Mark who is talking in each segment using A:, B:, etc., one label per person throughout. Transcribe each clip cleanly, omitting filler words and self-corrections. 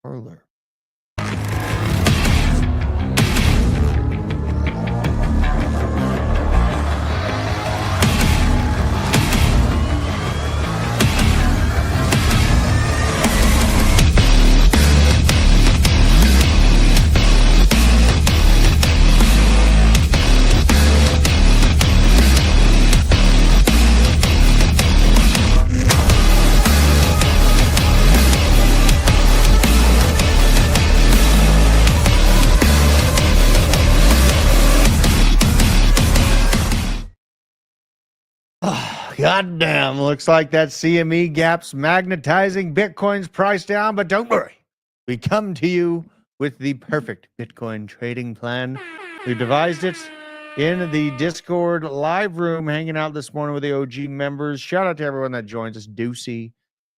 A: Parlor. God damn, looks like that CME gap's magnetizing Bitcoin's price down, but don't worry. We come to you with the perfect Bitcoin trading plan. We devised it in the Discord live room, hanging out this morning with the OG members. Shout out to everyone that joins us. Deucey,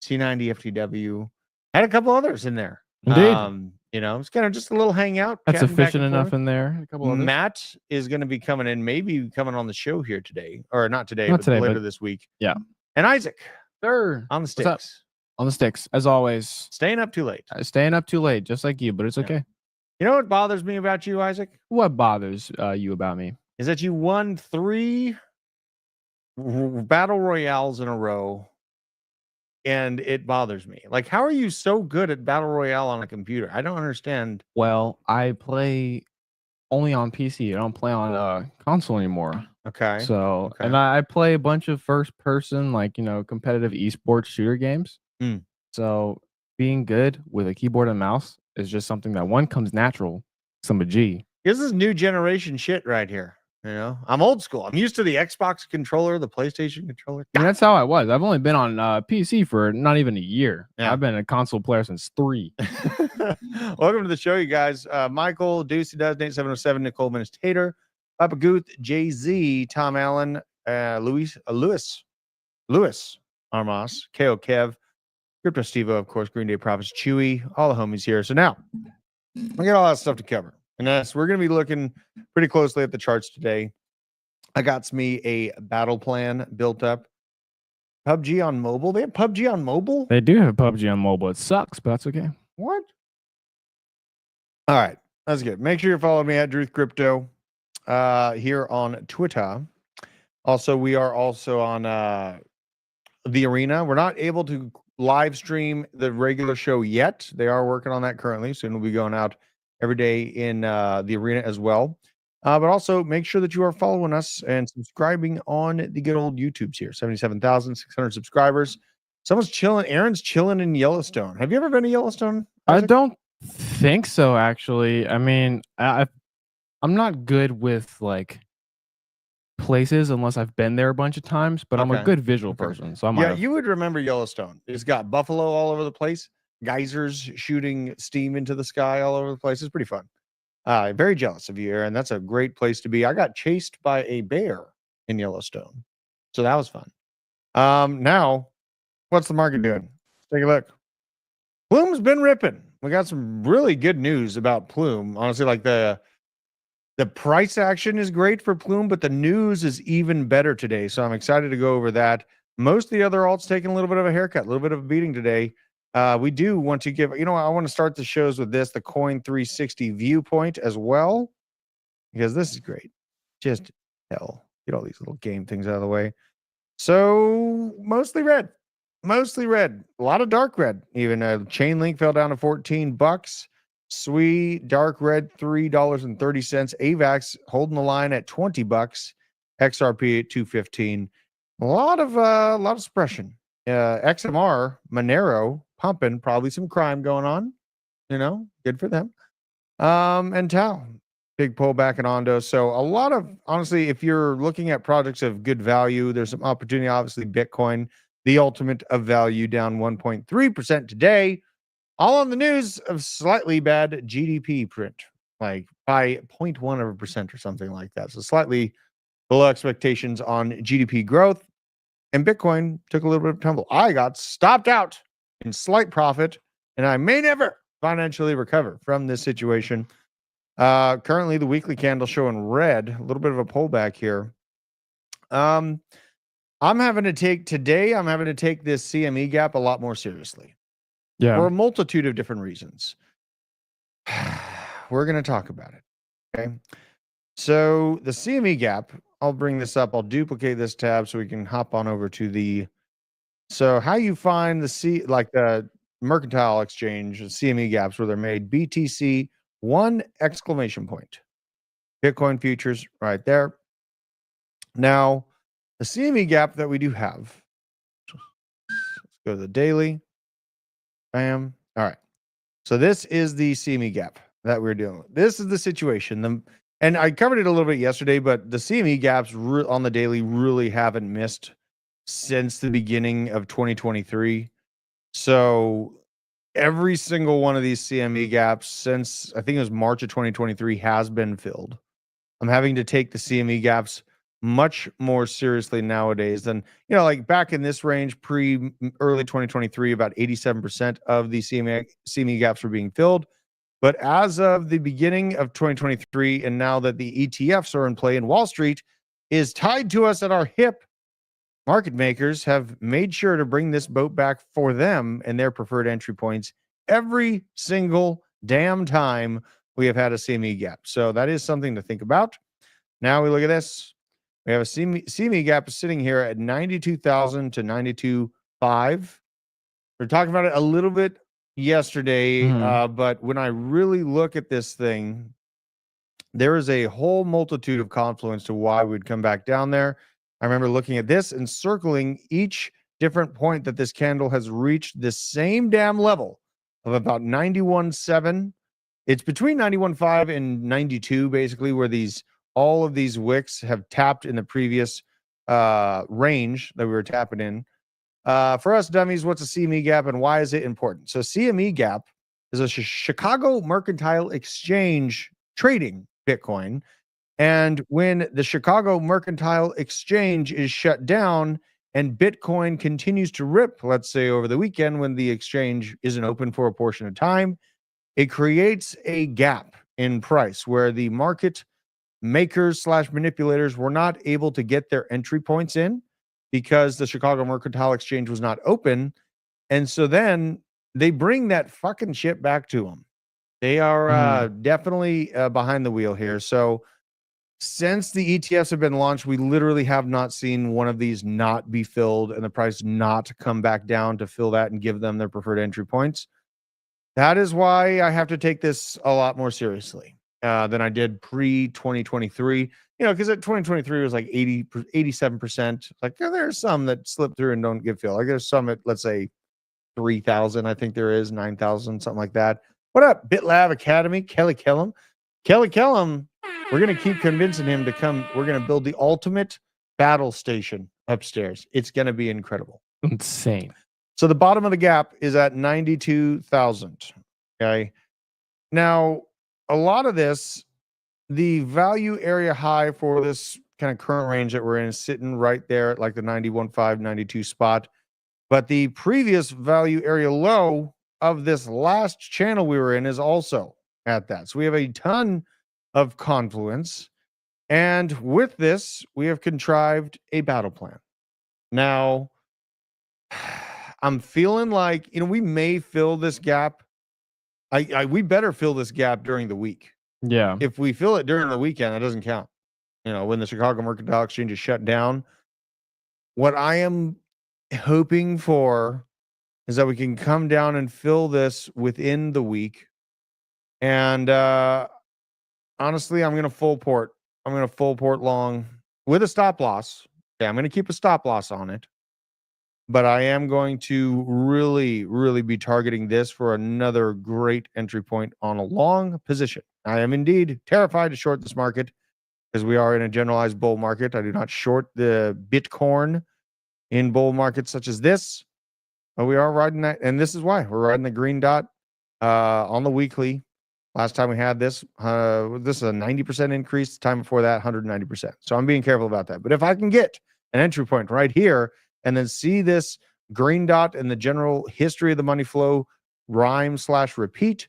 A: C90FTW, had a couple others in there.
B: Indeed.
A: It's kind of just a little hangout.
B: That's efficient enough in there.
A: A couple others. Matt is going to be coming in, maybe coming on the show here today, or not today, but later this week.
B: Yeah.
A: And Isaac,
B: sir,
A: on the sticks.
B: On the sticks, as always.
A: Staying up too late.
B: Staying up too late, just like you, but it's okay.
A: You know what bothers me about you, Isaac?
B: What bothers you about me?
A: Is that you won 3 battle royales in a row, and it bothers me. Like, how are you so good at battle royale on a computer? I don't understand.
B: Well, I play only on PC. I don't play on console anymore.
A: Okay.
B: So, and I play a bunch of first person, like, competitive esports shooter games. So being good with a keyboard and mouse is just something that one comes natural. I'm a G.
A: This is new generation shit right here. I'm old school. I'm used to the Xbox controller, the PlayStation controller.
B: I mean, that's how I was. I've only been on PC for not even a year.
A: Yeah.
B: I've been a console player since 3.
A: Welcome to the show, you guys. Michael, Deucey Does, Nate 707, Nicole Minus Tater, Papa Guth, Jay-Z, Tom Allen, Lewis, Armas, KO Kev, Crypto Stevo, of course, Green Day Prophets, Chewy, all the homies here. So now, we got all that stuff to cover. And we're going to be looking pretty closely at the charts today. I got me a battle plan built up. PUBG on mobile. They have PUBG on mobile?
B: They do have PUBG on mobile. It sucks, but that's okay.
A: What? All right. That's good. Make sure you're following me at Druth Crypto here on Twitter. Also, we are also on the Arena. We're not able to live stream the regular show yet. They are working on that currently. Soon we'll be going out every day in the Arena as well. But also make sure that you are following us and subscribing on the good old YouTubes here. 77,600 subscribers. Someone's chilling. Aaron's chilling in Yellowstone. Have you ever been to Yellowstone, Isaac?
B: I don't think so, actually. I mean, I'm not good with like places unless I've been there a bunch of times, but I'm a good visual person. So
A: you would remember Yellowstone. It's got buffalo all over the place, geysers shooting steam into the sky all over the place. It's pretty fun. Very jealous of you, Aaron. That's a great place to be. I got chased by a bear in Yellowstone, so that was fun. Now, what's the market doing? Let's take a look. Plume's been ripping. We got some really good news about Plume. Honestly, like the price action is great for Plume, but the news is even better today. So I'm excited to go over that. Most of the other alts taking a little bit of a haircut, a little bit of a beating today. We do want to give, I want to start the shows with this, the Coin 360 viewpoint as well, because this is great. Just hell, get all these little game things out of the way. So mostly red. A lot of dark red. Even Chainlink fell down to $14. Sweet dark red $3.30. AVAX holding the line at $20. XRP at $2.15. A lot of suppression. XMR Monero pumping, probably some crime going on. Good for them. And Tau, big pullback in Ondo. So a lot of, honestly, if you're looking at projects of good value, there's some opportunity. Obviously, Bitcoin, the ultimate of value, down 1.3% today. All on the news of slightly bad GDP print, like by 0.1% or something like that. So slightly below expectations on GDP growth. And Bitcoin took a little bit of a tumble. I got stopped out in slight profit, and I may never financially recover from this situation. Currently, the weekly candle showing red, a little bit of a pullback here. I'm having to take this CME gap a lot more seriously. for a multitude of different reasons. We're going to talk about it. Okay. So the CME gap, I'll bring this up. I'll duplicate this tab so we can hop on over to the. So how you find the mercantile exchange, the CME gaps where they're made, BTC 1 exclamation point. Bitcoin futures right there. Now, the CME gap that we do have. Let's go to the daily. Bam. All right. So this is the CME gap that we're dealing with. This is the situation. And I covered it a little bit yesterday, but the CME gaps on the daily really haven't missed since the beginning of 2023. So every single one of these CME gaps since I think it was March of 2023 has been filled. I'm having to take the CME gaps much more seriously nowadays than, like back in this range, early 2023, about 87% of the CME gaps were being filled. But as of the beginning of 2023, and now that the ETFs are in play and Wall Street is tied to us at our hip, market makers have made sure to bring this boat back for them and their preferred entry points every single damn time we have had a CME gap. So that is something to think about. Now we look at this. We have a CME gap sitting here at 92,000 to 92.5. We're talking about it a little bit yesterday, but when I really look at this thing, there is a whole multitude of confluence to why we'd come back down there. I remember looking at this and circling each different point that this candle has reached the same damn level of about 91.7. It's between 91.5 and 92, basically, where all of these wicks have tapped in the previous range that we were tapping in. For us dummies, what's a CME gap and why is it important? So CME gap is a Chicago Mercantile Exchange trading Bitcoin. And when the Chicago Mercantile Exchange is shut down and Bitcoin continues to rip, let's say over the weekend when the exchange isn't open for a portion of time, it creates a gap in price where the market makers / manipulators were not able to get their entry points in because the Chicago Mercantile Exchange was not open. And so then they bring that fucking shit back to them. They are definitely behind the wheel here. So since the ETFs have been launched, we literally have not seen one of these not be filled and the price not come back down to fill that and give them their preferred entry points. That is why I have to take this a lot more seriously than I did pre-2023. Because at 2023 it was like 87%. Like there's some that slip through and don't get filled. Like there's some at, let's say, 3,000. I think there is 9,000, something like that. What up, BitLab Academy? Kelly Kellum. We're going to keep convincing him to come. We're going to build the ultimate battle station upstairs. It's going to be incredible.
B: Insane.
A: So the bottom of the gap is at 92,000. Okay. Now, a lot of this, the value area high for this kind of current range that we're in is sitting right there at like the 91.5, 92 spot. But the previous value area low of this last channel we were in is also at that. So we have a ton of confluence. And with this, we have contrived a battle plan. Now, I'm feeling like, we may fill this gap. We better fill this gap during the week.
B: Yeah.
A: If we fill it during the weekend, that doesn't count. When the Chicago Mercantile Exchange is shut down, what I am hoping for is that we can come down and fill this within the week. And honestly, I'm going to full port. I'm going to full port long with a stop loss. Okay, I'm going to keep a stop loss on it. But I am going to really, really be targeting this for another great entry point on a long position. I am indeed terrified to short this market because we are in a generalized bull market. I do not short the Bitcoin in bull markets such as this. But we are riding that. And this is why we're riding the green dot on the weekly. Last time we had this, this is a 90% increase. The time before that, 190%. So I'm being careful about that. But if I can get an entry point right here and then see this green dot in the general history of the money flow rhyme / repeat,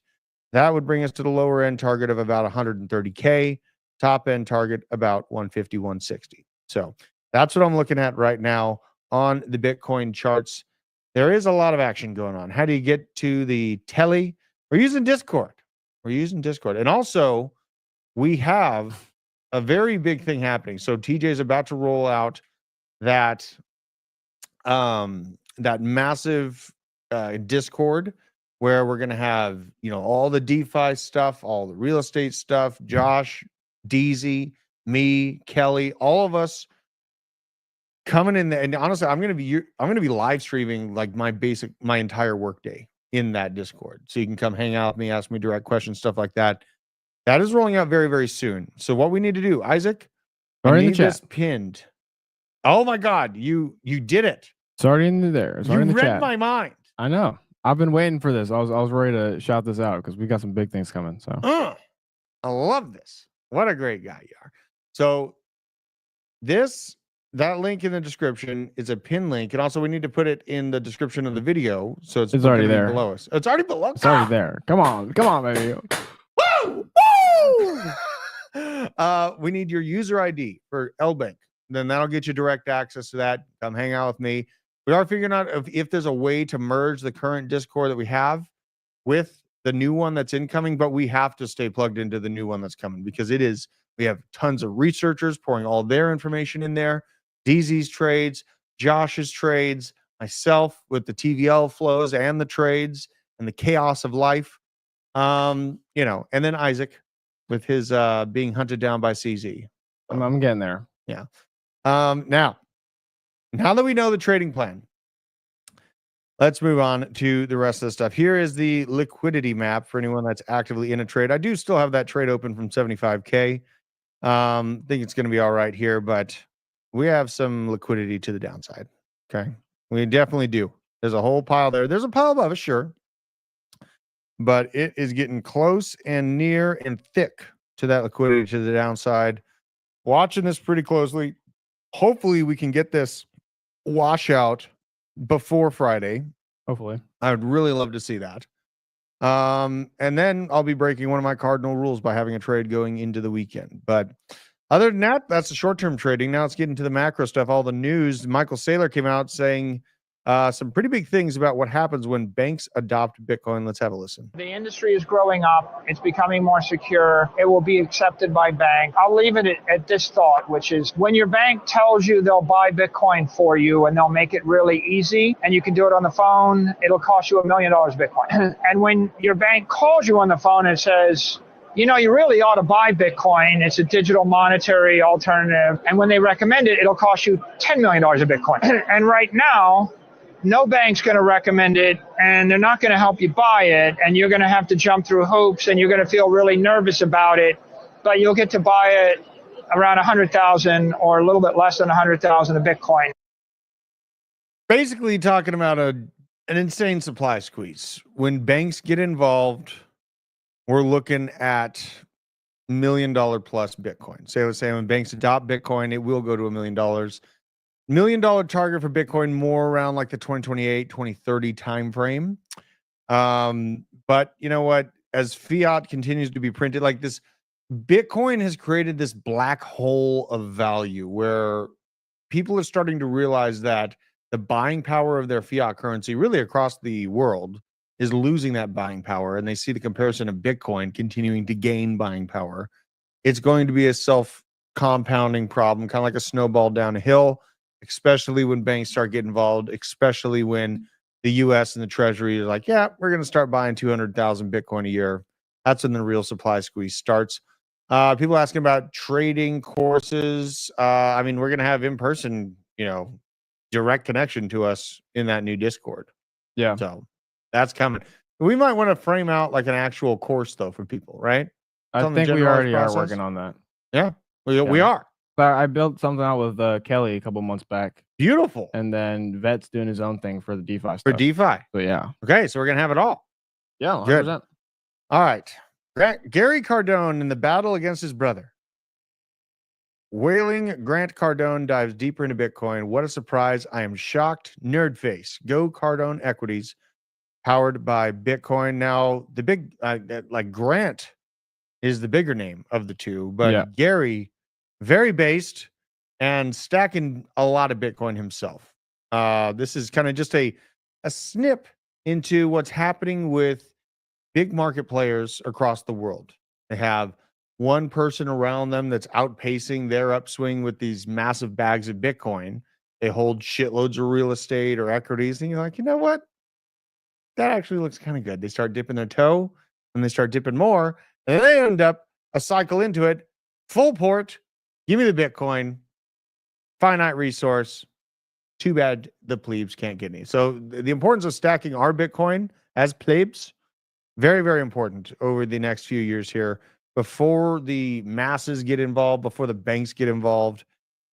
A: that would bring us to the lower end target of about 130K, top end target about 150, 160. So that's what I'm looking at right now on the Bitcoin charts. there is a lot of action going on. How do you get to the telly? We're using Discord. And also, we have a very big thing happening. So TJ is about to roll out that that massive Discord where we're going to have, all the DeFi stuff, all the real estate stuff, Josh, Deezy, me, Kelly, all of us coming in there. And honestly, I'm going to be live streaming like my entire workday in that Discord. So you can come hang out with me, ask me direct questions, stuff like that. That is rolling out very, very soon. So what we need to do, Isaac, I need this pinned. Oh my God, you did it.
B: It's already in there. It's already in the chat.
A: You read my mind.
B: I know. I've been waiting for this. I was ready to shout this out because we got some big things coming. So
A: I love this. What a great guy you are. So that link in the description is a pin link, and also we need to put it in the description of the video. So it's
B: already there
A: below us. It's already below.
B: It's already there. Come on, baby.
A: Woo! Woo! We need your user ID for LBank. Then that'll get you direct access to that. Come hang out with me. We are figuring out if there's a way to merge the current Discord that we have with the new one that's incoming, but we have to stay plugged into the new one that's coming because we have tons of researchers pouring all their information in there. DZ's trades, Josh's trades, myself with the TVL flows and the trades and the chaos of life. And then Isaac with his being hunted down by CZ.
B: I'm getting there.
A: Yeah. Now that we know the trading plan, let's move on to the rest of the stuff. Here is the liquidity map for anyone that's actively in a trade. I do still have that trade open from 75K. Think it's going to be all right here, but we have some liquidity to the downside. Okay. We definitely do. There's a whole pile there. There's a pile above us, sure. But it is getting close and near and thick to that liquidity to the downside. Watching this pretty closely. Hopefully we can get this washout before Friday.
B: Hopefully.
A: I would really love to see that. And then I'll be breaking one of my cardinal rules by having a trade going into the weekend. But other than that, that's the short-term trading. Now let's get into the macro stuff. All the news. Michael Saylor came out saying some pretty big things about what happens when banks adopt Bitcoin. Let's have a listen.
C: The industry is growing up. It's becoming more secure. It will be accepted by banks. I'll leave it at this thought, which is when your bank tells you they'll buy Bitcoin for you and they'll make it really easy and you can do it on the phone, it'll cost you $1 million Bitcoin. And when your bank calls you on the phone and says, you really ought to buy Bitcoin. It's a digital monetary alternative. And when they recommend it, it'll cost you $10 million of Bitcoin. And right now, no bank's going to recommend it, and they're not going to help you buy it, and you're going to have to jump through hoops, and you're going to feel really nervous about it, but you'll get to buy it around 100,000 or a little bit less than 100,000 of Bitcoin.
A: Basically talking about an insane supply squeeze. When banks get involved, we're looking at $1 million plus Bitcoin. Let's say when banks adopt Bitcoin, it will go to $1 million. $1 million target for Bitcoin, more around like the 2028, 2030 timeframe. But you know what? As fiat continues to be printed like this, Bitcoin has created this black hole of value where people are starting to realize that the buying power of their fiat currency really across the world is losing that buying power. And they see the comparison of Bitcoin continuing to gain buying power. It's going to be a self-compounding problem, kind of like a snowball down a hill, especially when banks start getting involved, especially when the US and the Treasury are like, yeah, we're going to start buying 200,000 Bitcoin a year. That's when the real supply squeeze starts. People asking about trading courses. We're going to have in-person, direct connection to us in that new Discord.
B: Yeah.
A: So that's coming. We might want to frame out like an actual course though for people, right?
B: I think we already are working on that.
A: Yeah, we are.
B: But I built something out with Kelly a couple months back.
A: Beautiful.
B: And then Vet's doing his own thing for the DeFi stuff.
A: For DeFi.
B: So yeah.
A: Okay, so we're going to have it all.
B: Yeah, 100%.
A: Good. All right. Gary Cardone in the battle against his brother. Wailing Grant Cardone dives deeper into Bitcoin. What a surprise. I am shocked. Nerd face. Go Cardone Equities. Powered by Bitcoin. Now, the big, Grant is the bigger name of the two, but Gary, very based and stacking a lot of Bitcoin himself. This is kind of just a a snip into what's happening with big market players across the world. They have one person around them that's outpacing their upswing with these massive bags of Bitcoin. They hold shitloads of real estate or equities, and you're like, you know what? That actually looks kind of good. They start dipping their toe, and they start dipping more, and they end up a cycle into it. Full port. Give me the Bitcoin. Finite resource. Too bad the plebes can't get any. So the importance of stacking our Bitcoin as plebes, very, very important over the next few years here before the masses get involved, before the banks get involved.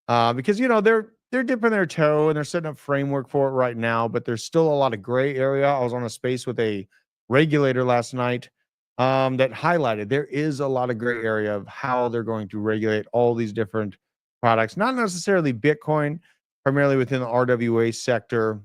A: Because they're dipping their toe and they're setting up framework for it right now, but there's still a lot of gray area. I was on a space with a regulator last night that highlighted there is a lot of gray area of how they're going to regulate all these different products, not necessarily Bitcoin, primarily within the RWA sector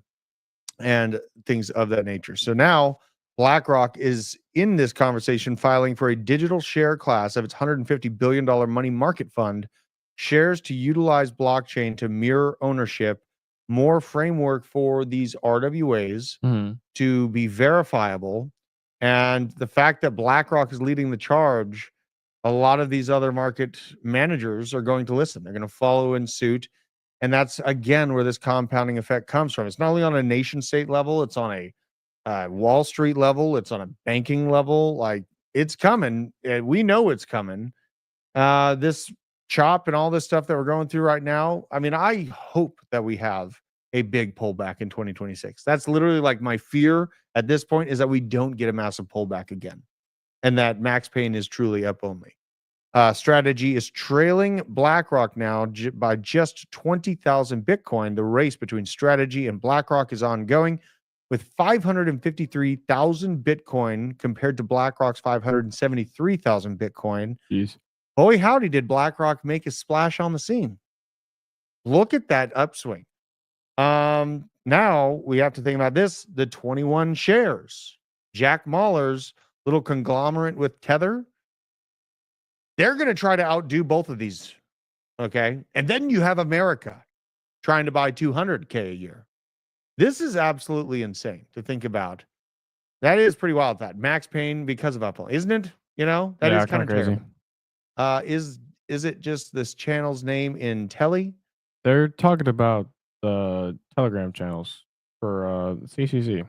A: and things of that nature. So now BlackRock is in this conversation filing for a digital share class of its $150 billion money market fund shares to utilize blockchain to mirror ownership, more framework for these RWAs to be verifiable. And the fact that BlackRock is leading the charge, a lot of these other market managers are going to listen. They're going to follow in suit. And that's, again, where this compounding effect comes from. It's not only on a nation state level, it's on a Wall Street level, it's on a banking level. Like, it's coming. And we know it's coming. This chop and all this stuff that we're going through right now. I mean, I hope that we have a big pullback in 2026. That's literally like my fear at this point, is that we don't get a massive pullback again and that Max Payne is truly up only. Strategy is trailing BlackRock now by just 20,000 Bitcoin. The race between Strategy and BlackRock is ongoing, with 553,000 Bitcoin compared to BlackRock's 573,000 Bitcoin.
B: Jeez.
A: Boy, howdy, did BlackRock make a splash on the scene. Look at that upswing. Now we have to think about this. The 21 shares, Jack Mallers' little conglomerate with Tether, they're going to try to outdo both of these. Okay. And then you have America trying to buy 200K a year. This is absolutely insane to think about. That is pretty wild. That Max Payne because of Apple, isn't it? That is kind of
B: crazy.
A: Terrible. Is it just this channel's name in Telly?
B: They're talking about the Telegram channels for CCC.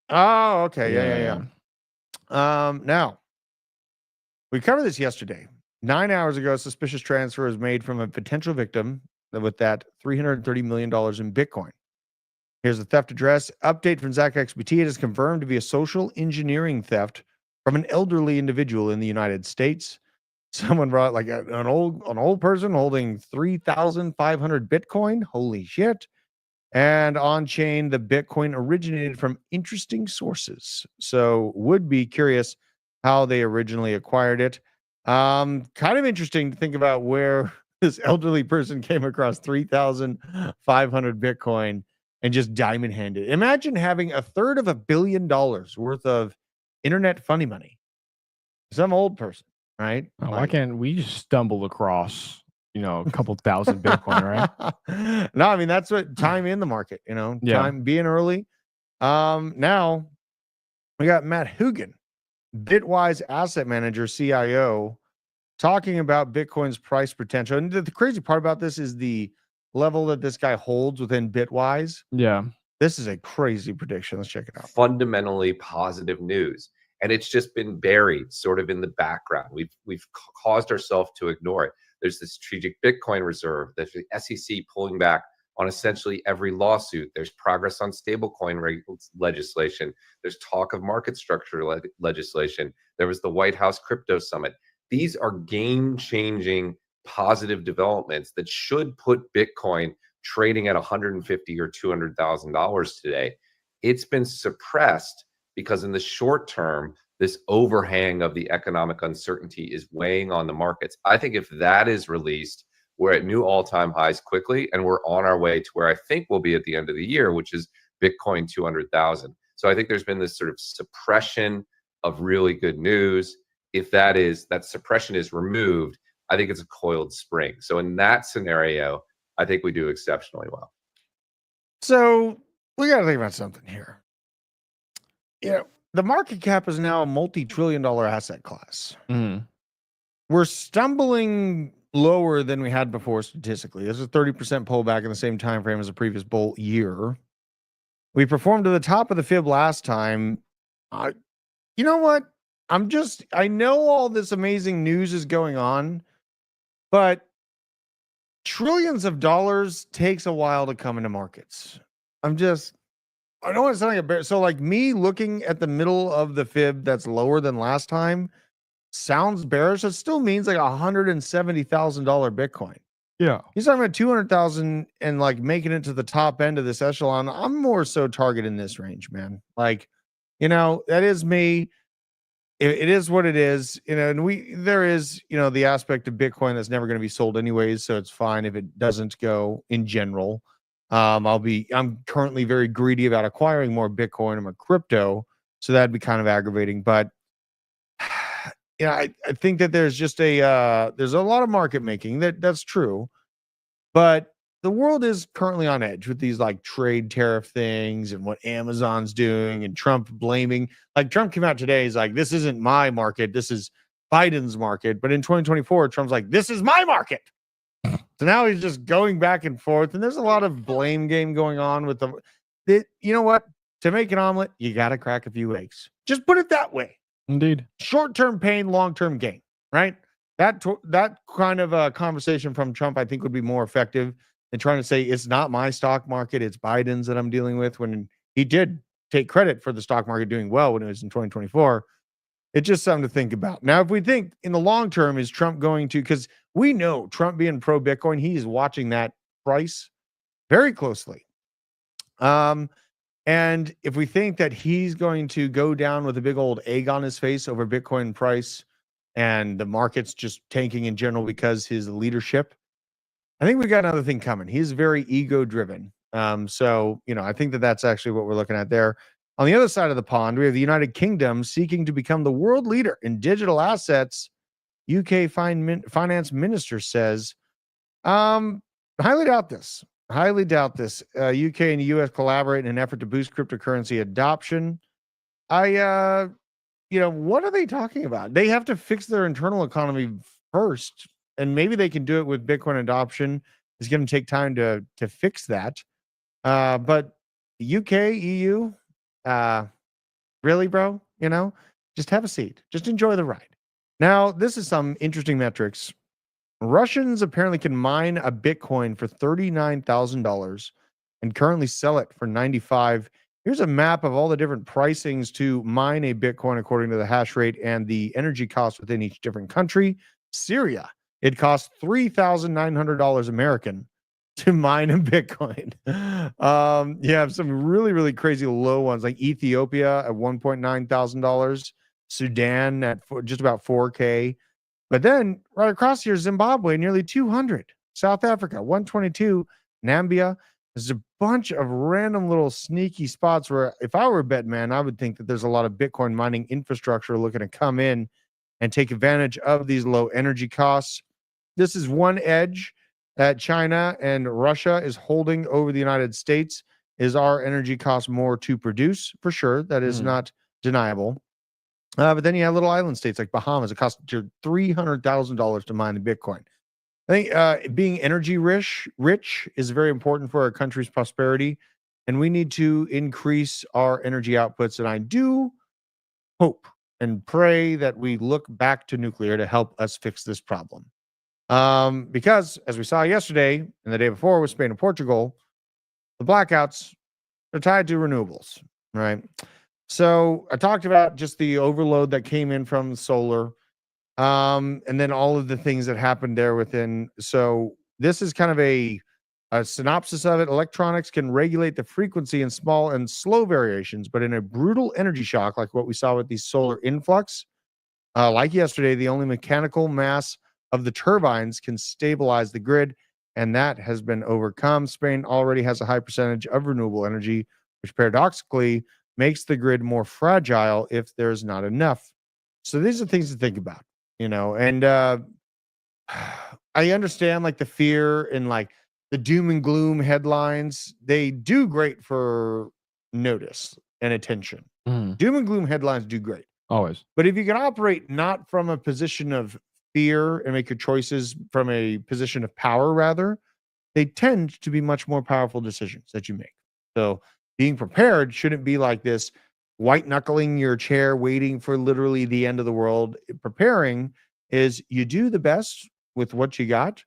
A: Oh, okay. Yeah. Now, we covered this yesterday. 9 hours ago, a suspicious transfer was made from a potential victim with that $330 million in Bitcoin. Here's the theft address. Update from ZachXBT. It is confirmed to be a social engineering theft from an elderly individual in the United States. Someone brought like an old person holding 3,500 Bitcoin. Holy shit. And on chain, the Bitcoin originated from interesting sources. So would be curious how they originally acquired it. Kind of interesting to think about where this elderly person came across 3,500 Bitcoin and just diamond handed. Imagine having $350 million worth of internet funny money. Some old person, right?
B: Why can't we just stumble across, a couple thousand Bitcoin, right?
A: No, I mean, that's what time in the market, time being early. Now we got Matt Hugin, Bitwise asset manager, CIO, talking about Bitcoin's price potential. And the crazy part about this is the level that this guy holds within Bitwise.
B: Yeah.
A: This is a crazy prediction. Let's check it out.
D: Fundamentally positive news. And it's just been buried sort of in the background. We've caused ourselves to ignore it. There's the strategic Bitcoin reserve. There's the SEC pulling back on essentially every lawsuit. There's progress on stablecoin legislation. There's talk of market structure legislation. There was the White House crypto summit. These are game-changing positive developments that should put Bitcoin trading at $150,000 or $200,000 today. It's been suppressed because in the short term, this overhang of the economic uncertainty is weighing on the markets. I think if that is released, we're at new all-time highs quickly, and we're on our way to where I think we'll be at the end of the year, which is Bitcoin 200,000. So I think there's been this sort of suppression of really good news. If that suppression is removed, I think it's a coiled spring. So in that scenario, I think we do exceptionally well.
A: So we got to think about something here. The market cap is now a multi-trillion-dollar asset class. We're stumbling lower than we had before statistically. There's a 30% pullback in the same time frame as the previous bull year. We performed to the top of the fib last time. You know what? I know all this amazing news is going on, but trillions of dollars takes a while to come into markets. I don't want to sound like a bear. So like me looking at the middle of the fib that's lower than last time sounds bearish. It still means like $170,000 Bitcoin.
B: Yeah.
A: He's talking about 200,000 and like making it to the top end of this echelon. I'm more so targeting this range, man. Like, that is me. It is what it is, and there is, the aspect of Bitcoin that's never going to be sold anyways. So it's fine if it doesn't go in general. I'm currently very greedy about acquiring more Bitcoin. I'm a crypto. So that'd be kind of aggravating, but I think that there's just there's a lot of market making that's true, but the world is currently on edge with these like trade tariff things and what Amazon's doing and Trump blaming. Like Trump came out today, he's like, this isn't my market, this is Biden's market. But in 2024, Trump's like, this is my market. So now he's just going back and forth, and there's a lot of blame game going on with you know what? To make an omelet, you got to crack a few eggs. Just put it that way.
B: Indeed.
A: Short-term pain, long-term gain, right? That kind of a conversation from Trump, I think, would be more effective than trying to say it's not my stock market, it's Biden's that I'm dealing with, when he did take credit for the stock market doing well when it was in 2024. It's just something to think about. Now, if we think in the long term, is Trump going to, because we know Trump being pro-Bitcoin, he's watching that price very closely. And if we think that he's going to go down with a big old egg on his face over Bitcoin price and the market's just tanking in general because his leadership, I think we got another thing coming. He's very ego driven. So, I think that's actually what we're looking at there. On the other side of the pond, we have the United Kingdom seeking to become the world leader in digital assets. UK finance minister says, highly doubt this. UK and the US collaborate in an effort to boost cryptocurrency adoption. What are they talking about? They have to fix their internal economy first, and maybe they can do it with Bitcoin adoption. It's going to take time to fix that. But UK, EU, really, bro? Just have a seat. Just enjoy the ride. Now, this is some interesting metrics. Russians apparently can mine a Bitcoin for $39,000 and currently sell it for $95,000. Here's a map of all the different pricings to mine a Bitcoin according to the hash rate and the energy costs within each different country. Syria, it costs $3,900 American to mine a Bitcoin. You have some really, really crazy low ones like Ethiopia at $1,900, Sudan at just about $4K. But then right across here, Zimbabwe, nearly 200. South Africa, 122. Namibia. There's a bunch of random little sneaky spots where if I were a bet man, I would think that there's a lot of Bitcoin mining infrastructure looking to come in and take advantage of these low energy costs. This is one edge that China and Russia is holding over the United States. Is our energy cost more to produce? For sure. That is not deniable. But then you have little island states like Bahamas. It costs $300,000 to mine the Bitcoin. I think being energy rich is very important for our country's prosperity, and we need to increase our energy outputs. And I do hope and pray that we look back to nuclear to help us fix this problem. Because as we saw yesterday and the day before with Spain and Portugal, the blackouts are tied to renewables, right? So I talked about just the overload that came in from solar, and then all of the things that happened there within. So this is kind of a synopsis of it. Electronics can regulate the frequency in small and slow variations, but in a brutal energy shock like what we saw with the solar influx, like yesterday, the only mechanical mass of the turbines can stabilize the grid, and that has been overcome. Spain already has a high percentage of renewable energy, which paradoxically makes the grid more fragile if there's not enough. So these are things to think about, and I understand like the fear and like the doom and gloom headlines, they do great for notice and attention. Doom and gloom headlines do great.
B: Always.
A: But if you can operate not from a position of fear and make your choices from a position of power, rather, they tend to be much more powerful decisions that you make. So being prepared shouldn't be like this white knuckling your chair, waiting for literally the end of the world. Preparing is you do the best with what you got.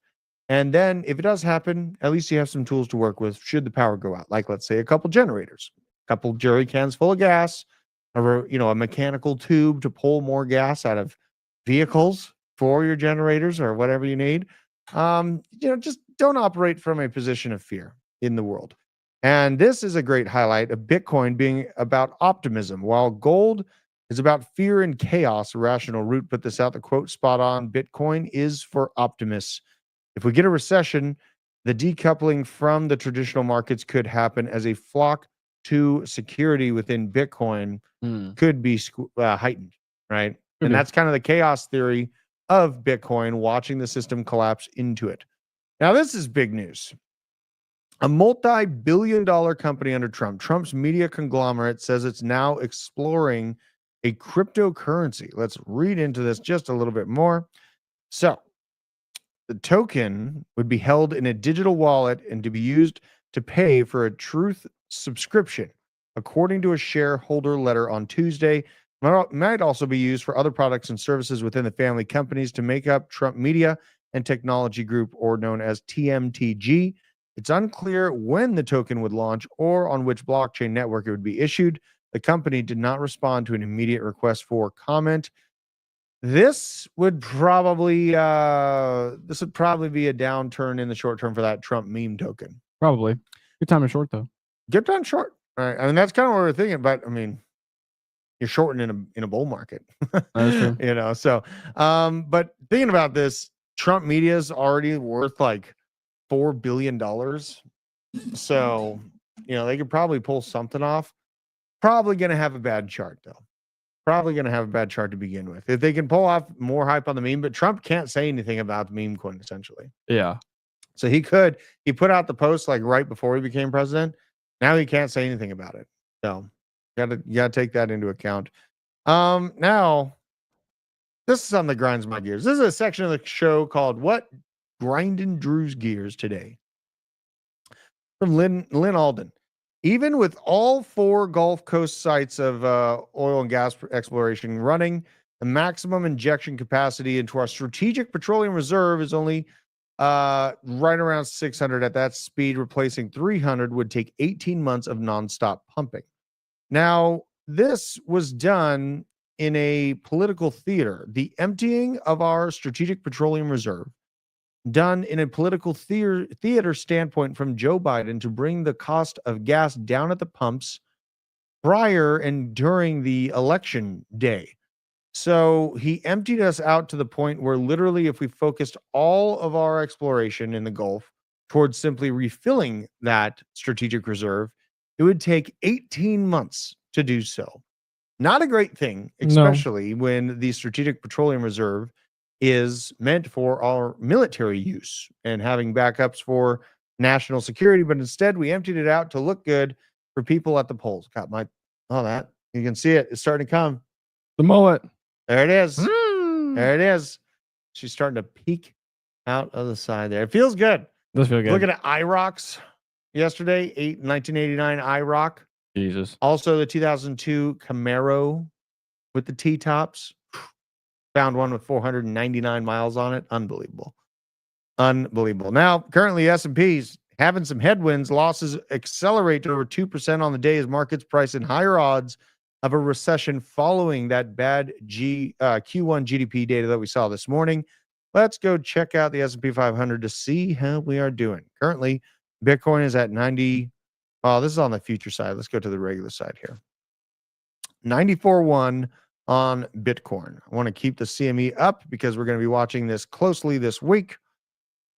A: And then if it does happen, at least you have some tools to work with should the power go out. Like, let's say, a couple generators, a couple jerry cans full of gas, or, a mechanical tube to pull more gas out of vehicles for your generators or whatever you need. Just don't operate from a position of fear in the world. And this is a great highlight of Bitcoin being about optimism, while gold is about fear and chaos. Rational Root put this out. The quote spot on: Bitcoin is for optimists. If we get a recession, the decoupling from the traditional markets could happen as a flock to security within Bitcoin could be heightened, right? And that's kind of the chaos theory of Bitcoin, watching the system collapse into it. Now, this is big news. A multi-billion-dollar company under Trump's media conglomerate, says it's now exploring a cryptocurrency. Let's read into this just a little bit more. So, the token would be held in a digital wallet and to be used to pay for a Truth subscription, according to a shareholder letter on Tuesday. Might also be used for other products and services within the family companies to make up Trump Media and Technology Group, or known as TMTG. It's unclear when the token would launch or on which blockchain network it would be issued. The company did not respond to an immediate request for comment. This would probably be a downturn in the short term for that Trump meme token.
B: Probably. Good time is short, though.
A: Good time short. Right. I mean, that's kind of what we're thinking. But I mean, you're shorting in a bull market.
B: That's true.
A: So but thinking about this, Trump Media is already worth like $4 billion. So, they could probably pull something off. Probably going to have a bad chart, though. Probably going to have a bad chart to begin with. If they can pull off more hype on the meme, but Trump can't say anything about the meme coin, essentially.
B: Yeah.
A: So he put out the post like right before he became president. Now he can't say anything about it. So you gotta take that into account. Now, this is something that grinds my gears. This is a section of the show called What Grinding Drew's Gears Today. From Lynn Alden. Even with all 4 Gulf Coast sites of oil and gas exploration running, the maximum injection capacity into our strategic petroleum reserve is only right around 600. At that speed, replacing 300 would take 18 months of nonstop pumping. Now, this was done in a political theater. The emptying of our strategic petroleum reserve, done in a political theater standpoint from Joe Biden to bring the cost of gas down at the pumps prior and during the election day. So he emptied us out to the point where literally if we focused all of our exploration in the Gulf towards simply refilling that strategic reserve, it would take 18 months to do so. Not a great thing, especially when the strategic petroleum reserve is meant for our military use and having backups for national security. But instead, we emptied it out to look good for people at the polls. That you can see it. It's starting to come.
B: The mullet.
A: There it is. There it is. She's starting to peek out of the side there. It feels good.
B: Does feel good.
A: Looking at IROCs yesterday, 1989 IROC.
B: Jesus. Also,
A: the 2002 Camaro with the T-tops. Found one with 499 miles on it. Unbelievable. Now, currently S&P's having some headwinds. Losses accelerate to over 2% on the day as markets price in higher odds of a recession following that bad Q1 GDP data that we saw this morning. Let's go check out the S&P 500 to see how we are doing. Currently, Bitcoin is at 90. Oh, this is on the future side. Let's go to the regular side here. 94.1 on Bitcoin. I want to keep the CME up because we're going to be watching this closely this week.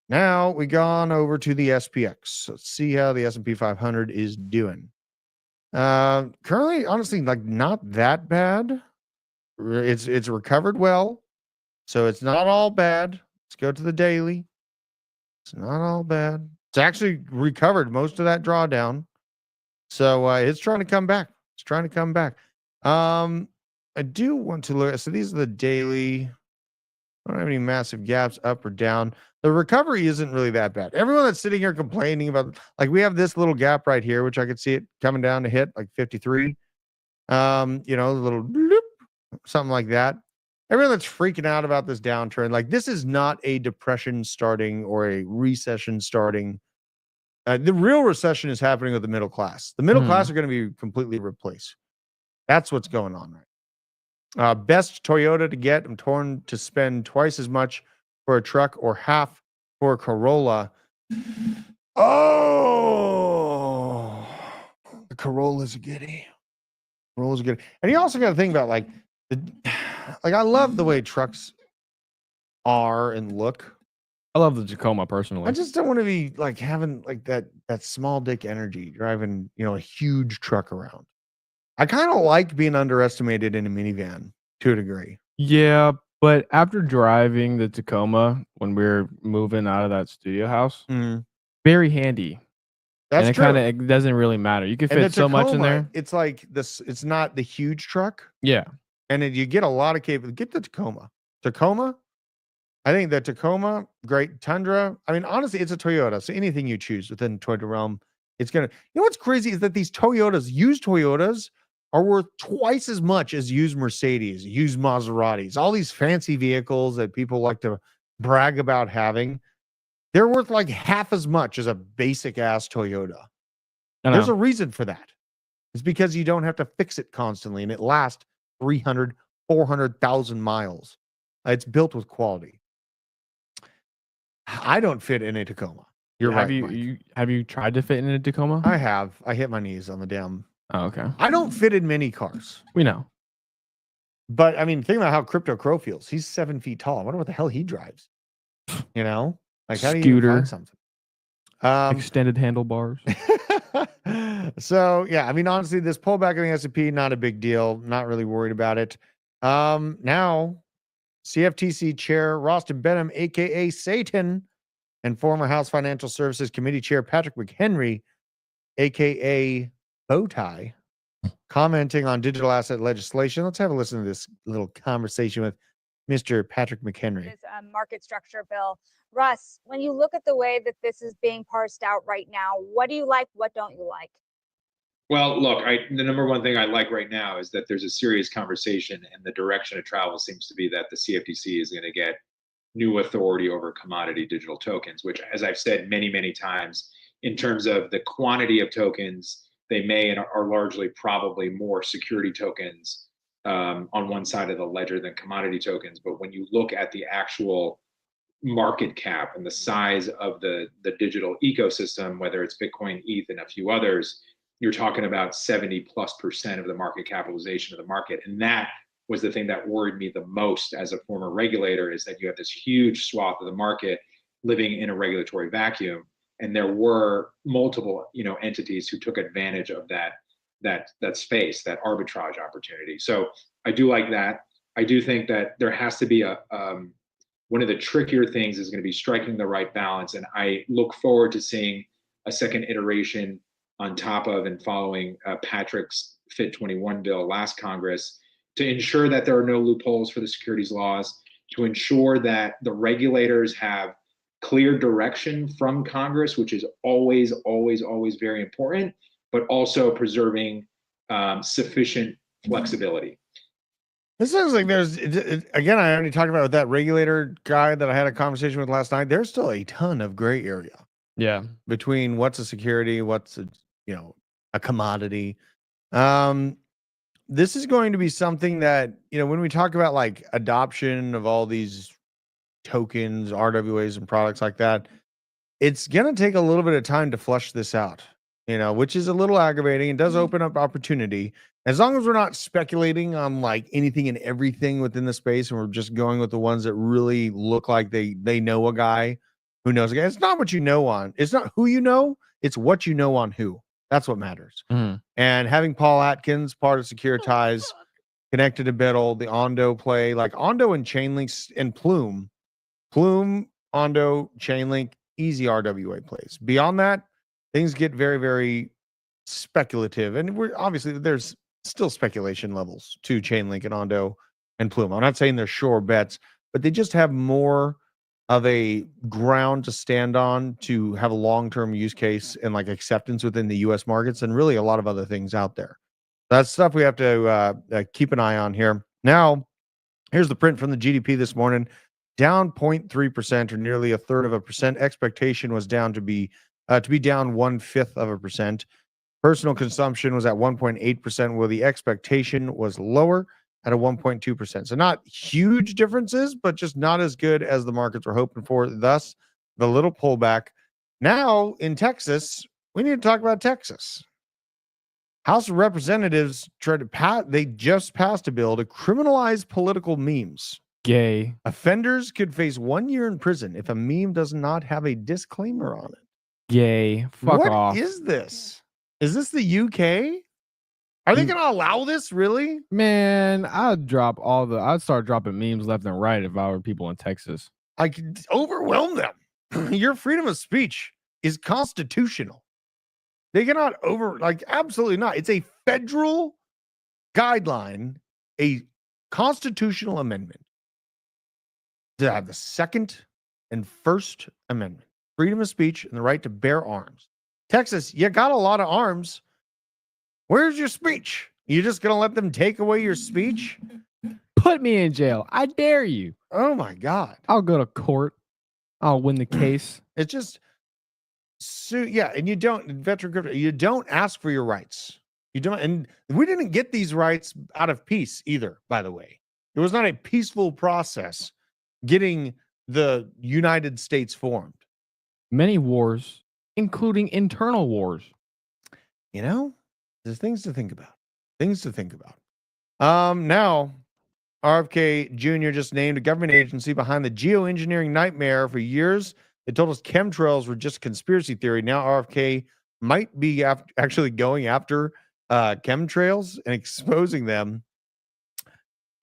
A: Now we gone over to the SPX. Let's see how the S&P 500 is doing. Currently, honestly, like not that bad. It's recovered well, so it's not all bad. Let's go to the daily. It's not all bad. It's actually recovered most of that drawdown. So it's trying to come back. It's trying to come back. I do want to look. So these are the daily. I don't have any massive gaps up or down. The recovery isn't really that bad. Everyone that's sitting here complaining about, like, we have this little gap right here, which I could see it coming down to hit like 53. A little bloop, something like that. Everyone that's freaking out about this downturn, like, this is not a depression starting or a recession starting. The real recession is happening with the middle class. The middle class are going to be completely replaced. That's what's going on right. Best Toyota to get. I'm torn to spend twice as much for a truck or half for a Corolla. Oh, the Corolla's a goodie. Corolla's a goodie. And you also got to think about like I love the way trucks are and look.
B: I love the Tacoma personally.
A: I just don't want to be like having like that small dick energy driving, a huge truck around. I kind of like being underestimated in a minivan to a degree.
B: Yeah, but after driving the Tacoma when we were moving out of that studio house, very handy.
A: That's
B: and
A: true.
B: It doesn't really matter. You can fit so much in there.
A: It's like this. It's not the huge truck.
B: Yeah,
A: and you get a lot of capability. Get the Tacoma. I think the Tacoma, great. Tundra. I mean, honestly, it's a Toyota. So anything you choose within Toyota realm, it's gonna. You know what's crazy is that these used Toyotas, are worth twice as much as used Mercedes, used Maseratis, all these fancy vehicles that people like to brag about having. They're worth like half as much as a basic ass Toyota. There's a reason for that. It's because you don't have to fix it constantly and it lasts 300, 400,000 miles. It's built with quality. I don't fit in a Tacoma.
B: Have you tried to fit in a Tacoma?
A: I have. I hit my knees on the damn.
B: Oh, okay.
A: I don't fit in many cars.
B: We know.
A: But I mean, think about how Crypto Crow feels. He's 7 feet tall. I wonder what the hell he drives. Like how do you find something?
B: Extended handlebars.
A: So yeah, I mean, honestly, this pullback in the S&P, not a big deal. Not really worried about it. Now, CFTC Chair Rostin Benham, aka Satan, and former House Financial Services Committee Chair Patrick McHenry, aka Bowtie, commenting on digital asset legislation. Let's have a listen to this little conversation with Mr. Patrick McHenry.
E: This market structure bill. Russ, when you look at the way that this is being parsed out right now, what do you like? What don't you like?
F: Well, look, the number one thing I like right now is that there's a serious conversation, and the direction of travel seems to be that the CFTC is going to get new authority over commodity digital tokens, which, as I've said many, many times, in terms of the quantity of tokens, they may and are largely probably more security tokens on one side of the ledger than commodity tokens. But when you look at the actual market cap and the size of the digital ecosystem, whether it's Bitcoin, ETH, and a few others, you're talking about 70+% of the market capitalization of the market. And that was the thing that worried me the most as a former regulator, is that you have this huge swath of the market living in a regulatory vacuum. And there were multiple, entities who took advantage of that space, that arbitrage opportunity. So I do like that. I do think that there has to be one of the trickier things is going to be striking the right balance. And I look forward to seeing a second iteration on top of and following Patrick's Fit 21 bill last Congress to ensure that there are no loopholes for the securities laws, to ensure that the regulators have clear direction from Congress, which is always, always, always very important, but also preserving sufficient flexibility.
A: This sounds like again, I already talked about that regulator guy that I had a conversation with last night. There's still a ton of gray area.
B: Yeah.
A: Between what's a security, what's a commodity. This is going to be something that, when we talk about like adoption of all these tokens, RWAs, and products like that, it's going to take a little bit of time to flush this out, which is a little aggravating. It does open up opportunity. As long as we're not speculating on like anything and everything within the space, and we're just going with the ones that really look like they know a guy who knows a guy. It's not what you know on. It's not who you know. It's what you know on who. That's what matters. And having Paul Atkins, part of Securitize, connected to Biddle, the Ondo play, like Ondo and Chainlink and Plume, Ondo, Chainlink, easy RWA plays. Beyond that, things get very, very speculative. And we're obviously there's still speculation levels to Chainlink and Ondo and Plume. I'm not saying they're sure bets, but they just have more of a ground to stand on to have a long-term use case and like acceptance within the US markets and really a lot of other things out there. That's stuff we have to keep an eye on here. Now, here's the print from the GDP this morning, down 0.3% or nearly 1/3%. Expectation was down to be down 1/5%. Personal consumption was at 1.8%, while the expectation was lower at a 1.2%. So not huge differences, but just not as good as the markets were hoping for. Thus, the little pullback. Now in Texas, we need to talk about Texas. House of Representatives they just passed a bill to criminalize political memes.
B: Gay.
A: Offenders could face 1 year in prison if a meme does not have a disclaimer on it.
B: Gay. Fuck off.
A: What is this? Is this the UK? Are they going to allow this, really?
B: Man, I'd start dropping memes left and right if I were people in Texas.
A: I could overwhelm them. Your freedom of speech is constitutional. They cannot absolutely not. It's a federal guideline, a constitutional amendment to have the Second and First Amendment, freedom of speech and the right to bear arms. Texas, you got a lot of arms. Where's your speech? You just going to let them take away your speech?
B: Put me in jail. I dare you.
A: Oh my God.
B: I'll go to court. I'll win the case.
A: It's just, and you don't ask for your rights. You don't, and we didn't get these rights out of peace either, by the way. It was not a peaceful process getting the United States formed.
B: Many wars, including internal wars.
A: You know, there's things to think about. Now, RFK Jr. just named a government agency behind the geoengineering nightmare. For years, they told us chemtrails were just a conspiracy theory. Now RFK might be actually going after chemtrails and exposing them.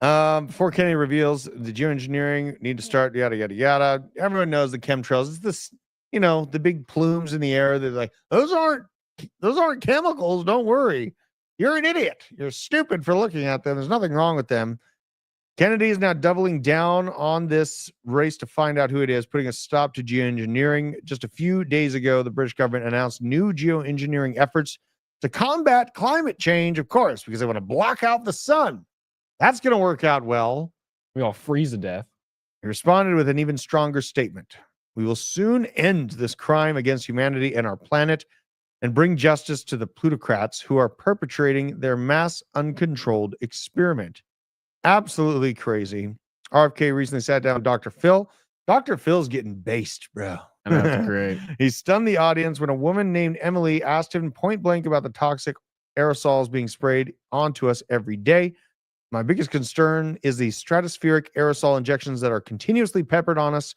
A: Before Kennedy reveals the geoengineering need to start, yada, yada, yada. Everyone knows the chemtrails. It's this, the big plumes in the air. They're like, those aren't chemicals. Don't worry. You're an idiot. You're stupid for looking at them. There's nothing wrong with them. Kennedy is now doubling down on this race to find out who it is, putting a stop to geoengineering. Just a few days ago, the British government announced new geoengineering efforts to combat climate change, of course, because they want to block out the sun. That's going to work out well.
B: We all freeze to death.
A: He responded with an even stronger statement. We will soon end this crime against humanity and our planet and bring justice to the plutocrats who are perpetrating their mass uncontrolled experiment. Absolutely crazy. RFK recently sat down with Dr. Phil. Dr. Phil's getting based, bro.
B: I know, that's great.
A: He stunned the audience when a woman named Emily asked him point blank about the toxic aerosols being sprayed onto us every day. My biggest concern is the stratospheric aerosol injections that are continuously peppered on us.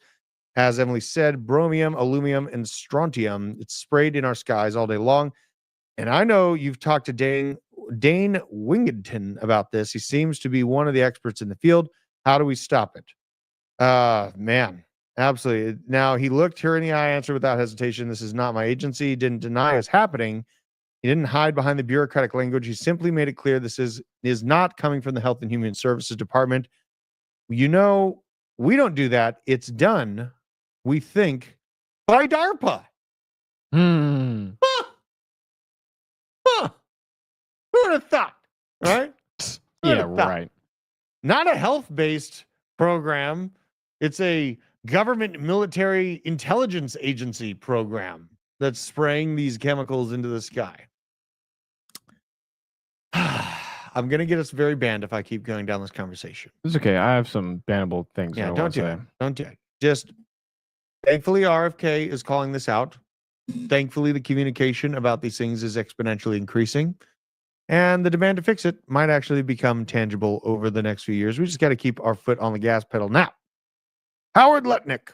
A: As Emily said, bromium, aluminum, and strontium, it's sprayed in our skies all day long. And I know you've talked to Dane Wingington about this. He seems to be one of the experts in the field. How do we stop it? Man, absolutely. Now, he looked her in the eye, answered without hesitation. This is not my agency. He didn't deny it's happening. He didn't hide behind the bureaucratic language. He simply made it clear this is not coming from the Health and Human Services Department. We don't do that. It's done, we think, by DARPA. Who would have thought? Right?
B: Yeah, right.
A: Not a health-based program. It's a government military intelligence agency program that's spraying these chemicals into the sky. I'm going to get us very banned if I keep going down this conversation.
B: It's okay. I have some bannable things.
A: Yeah, don't do it. Don't do it. Just thankfully, RFK is calling this out. Thankfully, the communication about these things is exponentially increasing. And the demand to fix it might actually become tangible over the next few years. We just got to keep our foot on the gas pedal. Now, Howard Lutnick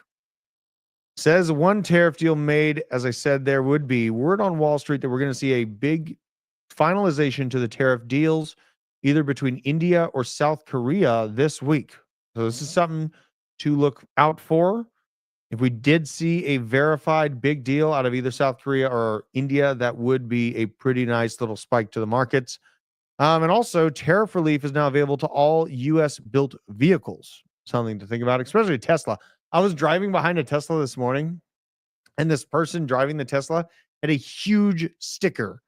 A: says one tariff deal made, as I said, there would be word on Wall Street that we're going to see a big finalization to the tariff deals, either between India or South Korea this week. So this is something to look out for. If we did see a verified big deal out of either South Korea or India, that would be a pretty nice little spike to the markets. And also, tariff relief is now available to all U.S. built vehicles. Something to think about, especially Tesla. I was driving behind a Tesla this morning, and this person driving the Tesla had a huge sticker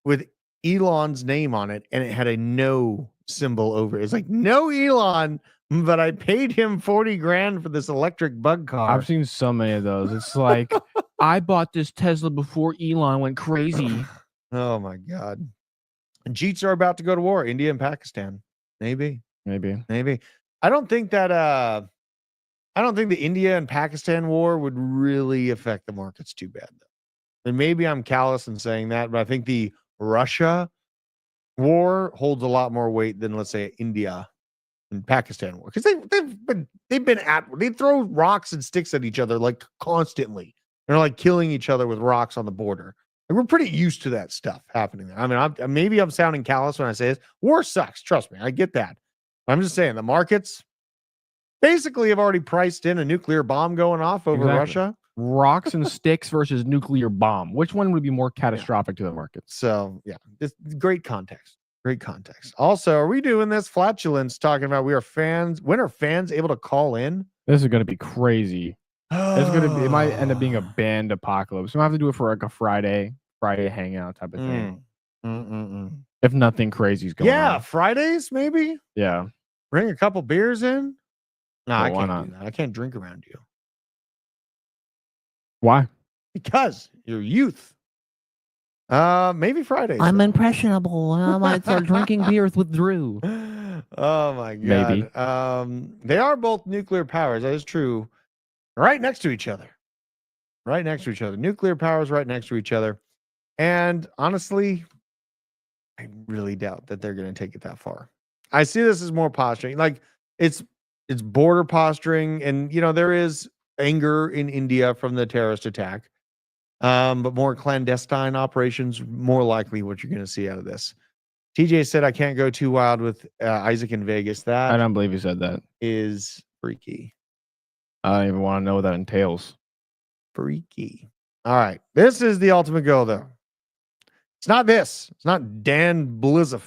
A: with Elon's name on it, and it had a no symbol over it. It's like, no Elon, but I paid him 40 grand for this electric bug car.
B: I've seen so many of those. It's like, I bought this Tesla before Elon went crazy.
A: Oh my God. Jeets are about to go to war, India and Pakistan. Maybe. I don't think the India and Pakistan war would really affect the markets too bad, though. And maybe I'm callous in saying that, but I think the Russia war holds a lot more weight than, let's say, India and Pakistan war, because they throw rocks and sticks at each other like constantly. They're like killing each other with rocks on the border. Like, we're pretty used to that stuff happening there. I mean, maybe I'm sounding callous when I say this. War sucks. Trust me, I get that. I'm just saying the markets basically have already priced in a nuclear bomb going off over Russia.
B: Rocks and sticks versus nuclear bomb. Which one would be more catastrophic to the market?
A: So, yeah, this great context. Great context. Also, are we doing this flatulence talking about we are fans? When are fans able to call in?
B: This is going to be crazy. It might end up being a banned apocalypse. We might have to do it for like a Friday hangout type of thing. If nothing crazy is going on.
A: Yeah, Fridays maybe.
B: Yeah.
A: Bring a couple beers in. No, I
B: why
A: can't
B: not?
A: do that. I can't drink around you.
B: Why?
A: Because you're youth. Maybe Fridays.
B: I'm impressionable. I might start drinking beers with Drew.
A: Oh my God.
B: Maybe.
A: They are both nuclear powers. That is true. Right next to each other. Nuclear powers right next to each other. And honestly, I really doubt that they're going to take it that far. I see this as more posturing. Like, it's border posturing, and there is anger in India from the terrorist attack. But more clandestine operations, more likely what you're going to see out of this. TJ said, I can't go too wild with Isaac in Vegas. That
B: I don't believe he said that.
A: Is freaky.
B: I don't even want to know what that entails.
A: Freaky. All right. This is the ultimate goal, though. It's not this. It's not Dan Blizzov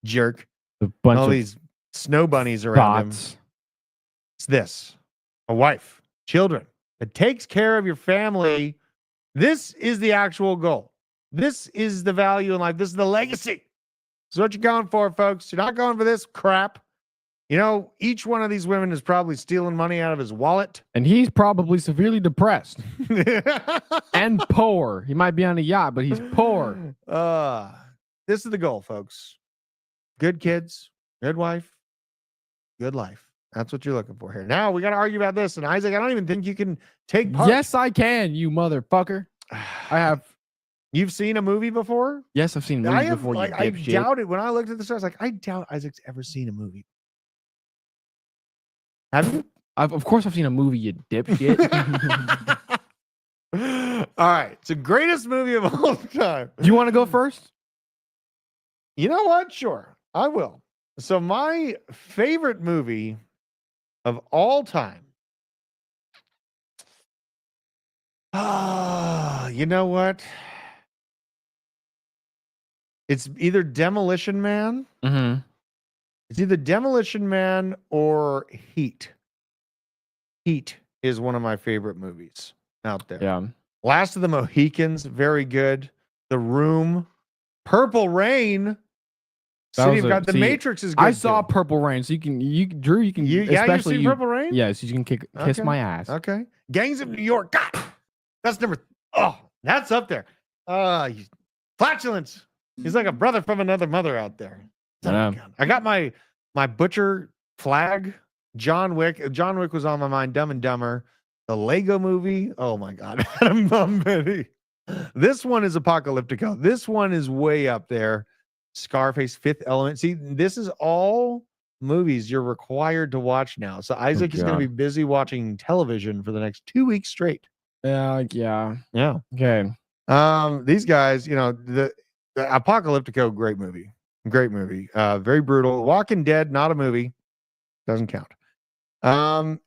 A: jerk.
B: A bunch
A: all
B: of
A: these snow bunnies around him. It's this. A wife, children, that takes care of your family. This is the actual goal. This is the value in life. This is the legacy. This is what you're going for, folks. You're not going for this crap. Each one of these women is probably stealing money out of his wallet.
B: And he's probably severely depressed. And poor. He might be on a yacht, but he's poor.
A: This is the goal, folks. Good kids, good wife, good life. That's what you're looking for here. Now we got to argue about this. And Isaac, I don't even think you can take part.
B: Yes, I can, you motherfucker. I have.
A: You've seen a movie before?
B: Yes, I've seen movies before.
A: I doubted when I looked at the stars. I doubt Isaac's ever seen a movie. Have you?
B: Of course, I've seen a movie, you dipshit.
A: All right, it's the greatest movie of all time.
B: Do you want to go first?
A: You know what? Sure, I will. So my favorite movie of all time. You know what? It's either Demolition Man.
B: Mm-hmm.
A: It's either Demolition Man or Heat. Heat is one of my favorite movies out there.
B: Yeah.
A: Last of the Mohicans, very good. The Room, Purple Rain. City of God. The Matrix is good.
B: I saw Purple Rain, so Drew, you can especially
A: you've seen Purple Rain?
B: Yes, you can kiss my ass.
A: Okay. Gangs of New York. God, that's that's up there. Flatulence. He's like a brother from another mother out there. I got my butcher flag. John Wick. John Wick was on my mind. Dumb and Dumber. The Lego movie. Oh my God. Adam Bombetti. This one is Apocalyptico. This one is way up there. Scarface, Fifth Element. See, this is all movies you're required to watch now. So Isaac is going to be busy watching television for the next 2 weeks straight.
B: Yeah. Okay.
A: These guys, the Apocalyptico, great movie. Very brutal. Walking Dead, not a movie. Doesn't count.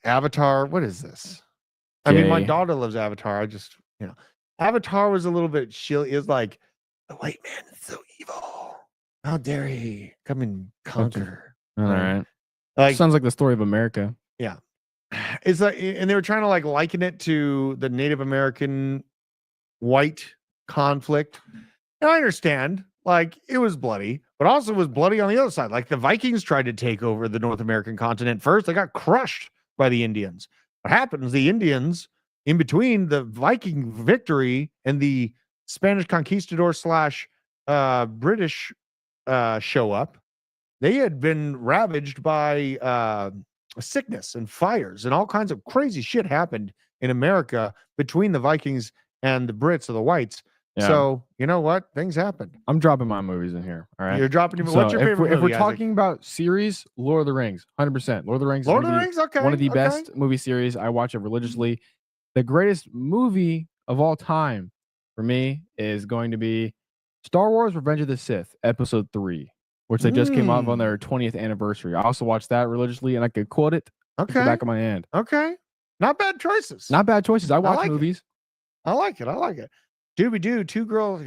A: Avatar, what is this? I mean, my
B: Jay.
A: daughter loves Avatar. I just, Avatar was a little bit chill. It was like, the white man is so evil. How dare he come and conquer?
B: All right.
A: Like,
B: Sounds like the story of America.
A: yeah. It's like, and they were trying to like liken it to the Native American white conflict. And I understand, like, it was bloody, but also it was bloody on the other side. Like the Vikings tried to take over the North American continent first. They got crushed by the Indians. What happens? The Indians, in between the Viking victory and the Spanish conquistador slash British show up, they had been ravaged by sickness and fires, and all kinds of crazy shit happened in America between the Vikings and the Brits or the whites.
B: Yeah.
A: So you know what? Things happened.
B: I'm dropping my movies in here. All right.
A: You're dropping your.
B: So
A: What's your favorite
B: if we're
A: movie, Isaac?
B: talking about series, Lord of the Rings, 100%. Lord of the Rings.
A: Lord
B: is
A: of the
B: maybe
A: Rings, okay,
B: one of the
A: okay.
B: best movie series. I watch it religiously. The greatest movie of all time for me is going to be Star Wars: Revenge of the Sith, Episode 3, which they just came out on their 20th anniversary. I also watched that religiously, and I could quote it at the back of my hand.
A: Okay. Not bad choices.
B: Not bad choices. I watch
A: like
B: movies.
A: I like it. I like it. Doobie doo, two girls.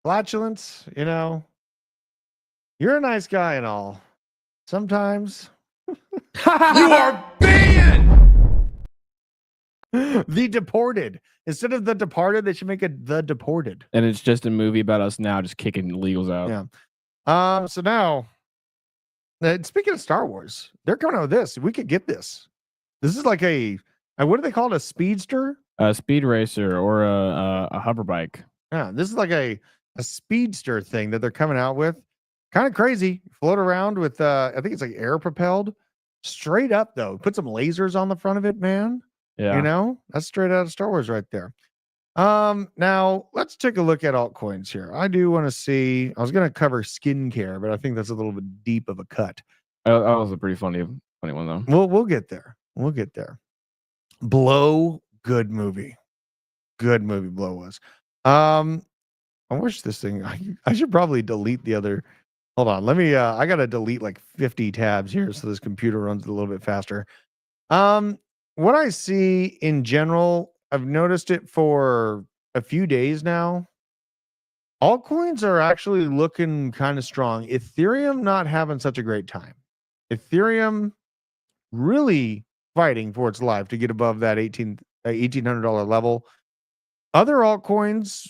A: Flatulence, you're a nice guy and all. Sometimes
D: You are banned.
A: The Deported. Instead of The Departed, they should make it The Deported.
B: And it's just a movie about us now just kicking illegals out.
A: Yeah. So now, speaking of Star Wars, they're coming out with this. We could get this. This is like what do they call it? A speedster?
B: A speed racer or a hover bike.
A: Yeah, this is like a speedster thing that they're coming out with. Kind of crazy. Float around with I think it's like air propelled. Straight up though. Put some lasers on the front of it, man.
B: Yeah.
A: That's straight out of Star Wars right there. Now let's take a look at altcoins here. I do want to see. I was going to cover skincare, but I think that's a little bit deep of a cut.
B: That was a pretty funny one though.
A: We'll get there. We'll get there. Blow, good movie. Good movie. Blow was. I wish this thing. I should probably delete the other. Hold on. Let me. I gotta delete like 50 tabs here so this computer runs a little bit faster. What I see in general, I've noticed it for a few days now. Altcoins are actually looking kind of strong. Ethereum not having such a great time. Ethereum really fighting for its life to get above that $1,800 level. Other altcoins,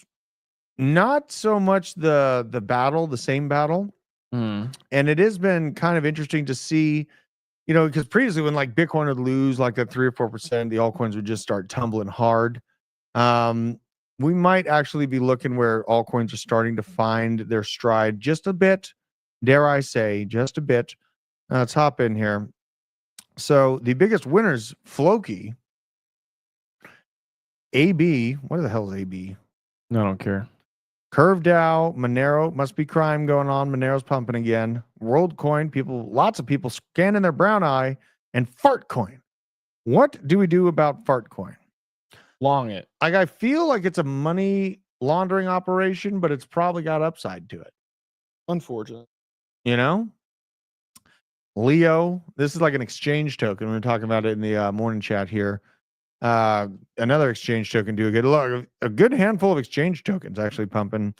A: not so much the same battle. And it has been kind of interesting to see, because previously when like Bitcoin would lose like that 3 or 4%, the altcoins would just start tumbling hard. We might actually be looking where altcoins are starting to find their stride just a bit. Dare I say, just a bit. Let's hop in here. So the biggest winners, Floki, AB. What the hell is AB?
B: No, I don't care.
A: Curve DAO, Monero, must be crime going on. Monero's pumping again. WorldCoin, lots of people scanning their brown eye, and Fartcoin. What do we do about Fartcoin?
B: Long it.
A: Like, I feel like it's a money laundering operation, but it's probably got upside to it.
B: Unfortunate.
A: Leo, this is like an exchange token. We were talking about it in the morning chat here. Another exchange token do a good handful of exchange tokens actually pumping.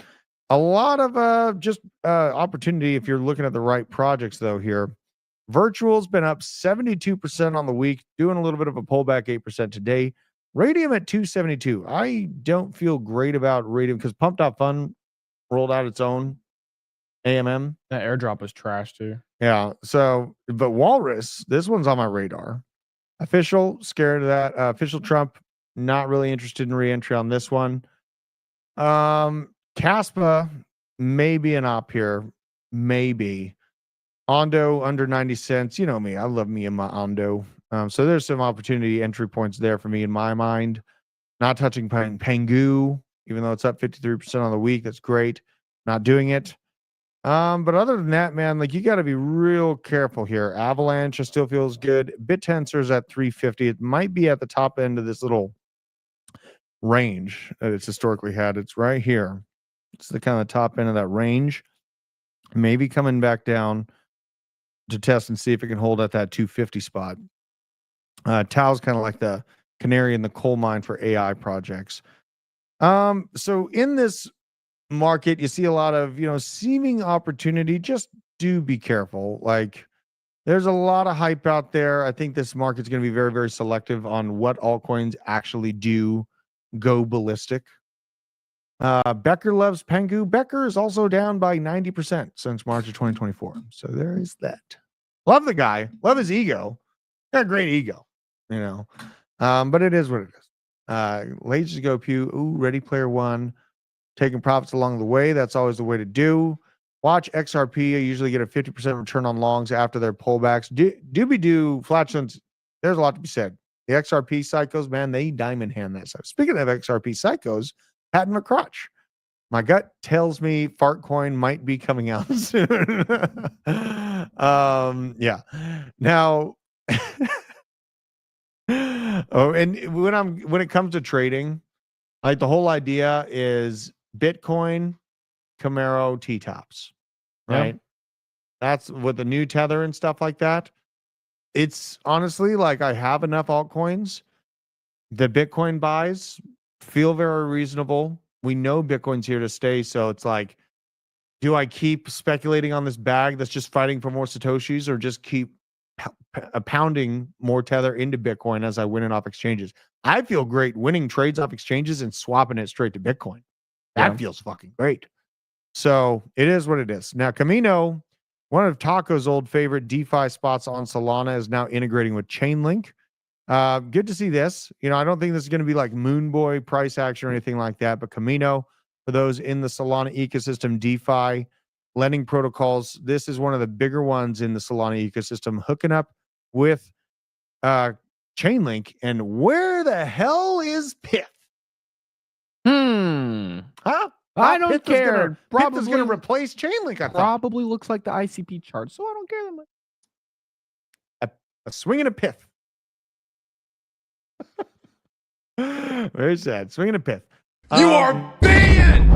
A: A lot of just opportunity if you're looking at the right projects though here. Virtual's been up 72% on the week, doing a little bit of a pullback, 8% today. Radium at 272. I don't feel great about Radium because Pump.Fun rolled out its own AMM.
B: That airdrop was trash too.
A: Yeah. So, but Walrus, this one's on my radar. Official, scared of that. Official Trump, not really interested in re-entry on this one. Caspa may be an op here. Maybe. Ondo under 90 cents. You know me. I love me and my Ondo. So there's some opportunity entry points there for me in my mind. Not touching Pengu, even though it's up 53% on the week. That's great. Not doing it. But other than that, man, like you got to be real careful here. Avalanche still feels good. BitTensor's at 350. It might be at the top end of this little range that it's historically had. It's right here. It's the kind of top end of that range. Maybe coming back down. to test and see if it can hold at that 250 spot. Tau's kind of like the canary in the coal mine for AI projects. So in this market, you see a lot of, seeming opportunity. Just do be careful. Like, there's a lot of hype out there. I think this market's going to be very, very selective on what altcoins actually do go ballistic. Becker loves Pengu. Becker is also down by 90% since March of 2024. So there is that. Love the guy. Love his ego. Got a great ego, but it is what it is. Late to go Pew. Ooh, Ready Player One. Taking profits along the way. That's always the way to do. Watch XRP. I usually get a 50% return on longs after their pullbacks. Doobie-doo, Flatstones, there's a lot to be said. The XRP psychos, man, they diamond hand that stuff. Speaking of XRP psychos, Pat and McCrotch. My gut tells me Fartcoin might be coming out soon. Yeah. Now, and when it comes to trading, like the whole idea is Bitcoin, Camaro, T-tops, right? Yeah. That's with the new tether and stuff like that. It's honestly like I have enough altcoins. The Bitcoin buys feel very reasonable. We know Bitcoin's here to stay. So it's like, do I keep speculating on this bag that's just fighting for more Satoshis, or just keep pounding more tether into Bitcoin as I win it off exchanges? I feel great winning trades off exchanges and swapping it straight to Bitcoin. That feels fucking great. So it is what it is. Now, Camino, one of Taco's old favorite DeFi spots on Solana, is now integrating with Chainlink. Good to see this. I don't think this is going to be like Moonboy price action or anything like that, but Camino, for those in the Solana ecosystem, DeFi lending protocols, this is one of the bigger ones in the Solana ecosystem, hooking up with Chainlink. And where the hell is Pith? Huh?
B: I don't care.
A: Pith is going to replace Chainlink, I thought.
B: Probably looks like the ICP chart, so I don't care that much.
A: A swing and a Pith. Very sad. Swing and a Pith.
D: You are banned!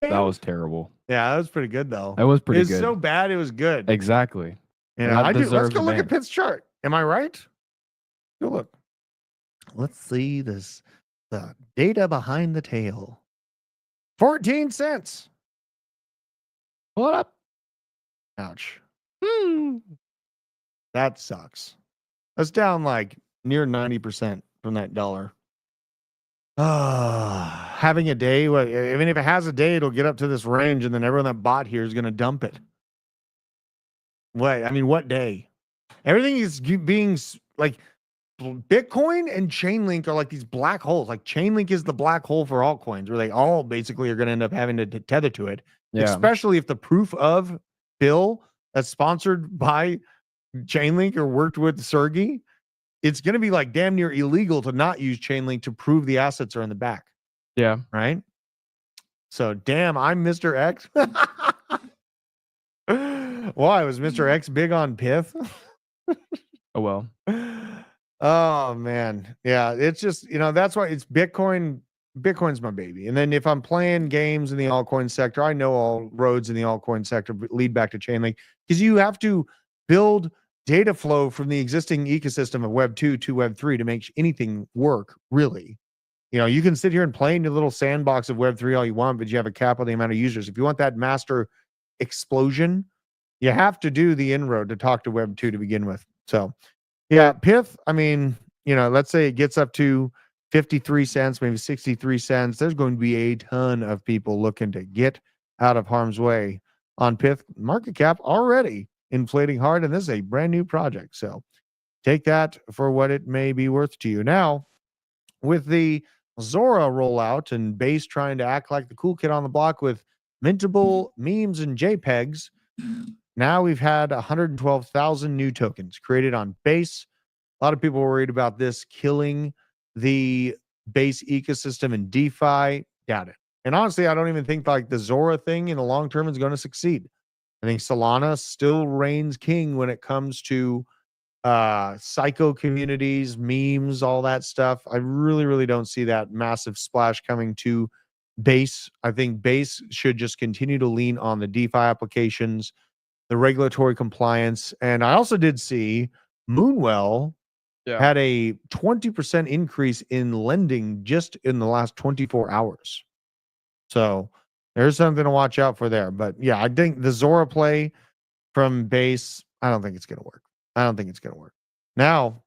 B: That was terrible.
A: Yeah, that was pretty good, though.
B: That was pretty good.
A: It's so bad, it was good.
B: Exactly.
A: Let's go look at Pith's chart. Am I right? Go look. Let's see this. The data behind the tail. 14 cents.
B: What up?
A: Ouch. That sucks. That's down like near 90% from that dollar. Having a day, even if it has a day, it'll get up to this range, and then everyone that bought here is going to dump it. What day? Everything is being like Bitcoin and Chainlink are like these black holes. Like Chainlink is the black hole for altcoins, where they all basically are going to end up having to tether to it. Yeah. Especially if the proof of bill that's sponsored by Chainlink or worked with Sergey, it's going to be like damn near illegal to not use Chainlink to prove the assets are in the back.
B: Yeah.
A: Right. So damn, I'm Mr. X. Why was Mr. X big on Pith?
B: Oh well.
A: Oh man. Yeah, it's just, that's why it's Bitcoin. Bitcoin's my baby. And then if I'm playing games in the altcoin sector, I know all roads in the altcoin sector lead back to Chainlink, because you have to build data flow from the existing ecosystem of Web 2 to Web 3 to make anything work, really. You can sit here and play in your little sandbox of Web 3 all you want, but you have a cap on the amount of users. If you want that master explosion, you have to do the inroad to talk to Web 2 to begin with. So, yeah, Pith, let's say it gets up to 53 cents, maybe 63 cents. There's going to be a ton of people looking to get out of harm's way on Pith. Market cap already inflating hard, and this is a brand new project. So take that for what it may be worth to you. Now, with the Zora rollout and Base trying to act like the cool kid on the block with mintable memes and JPEGs, now we've had 112,000 new tokens created on Base. A lot of people were worried about this killing the Base ecosystem and DeFi. Doubt it. And honestly, I don't even think like the Zora thing in the long term is going to succeed. I think Solana still reigns king when it comes to psycho communities, memes, all that stuff. I really, really don't see that massive splash coming to Base. I think Base should just continue to lean on the DeFi applications. the regulatory compliance. And I also did see Moonwell had a 20% increase in lending just in the last 24 hours. So there's something to watch out for there. But yeah, I think the Zora play from base, I don't think it's going to work. I don't think it's going to work. Now,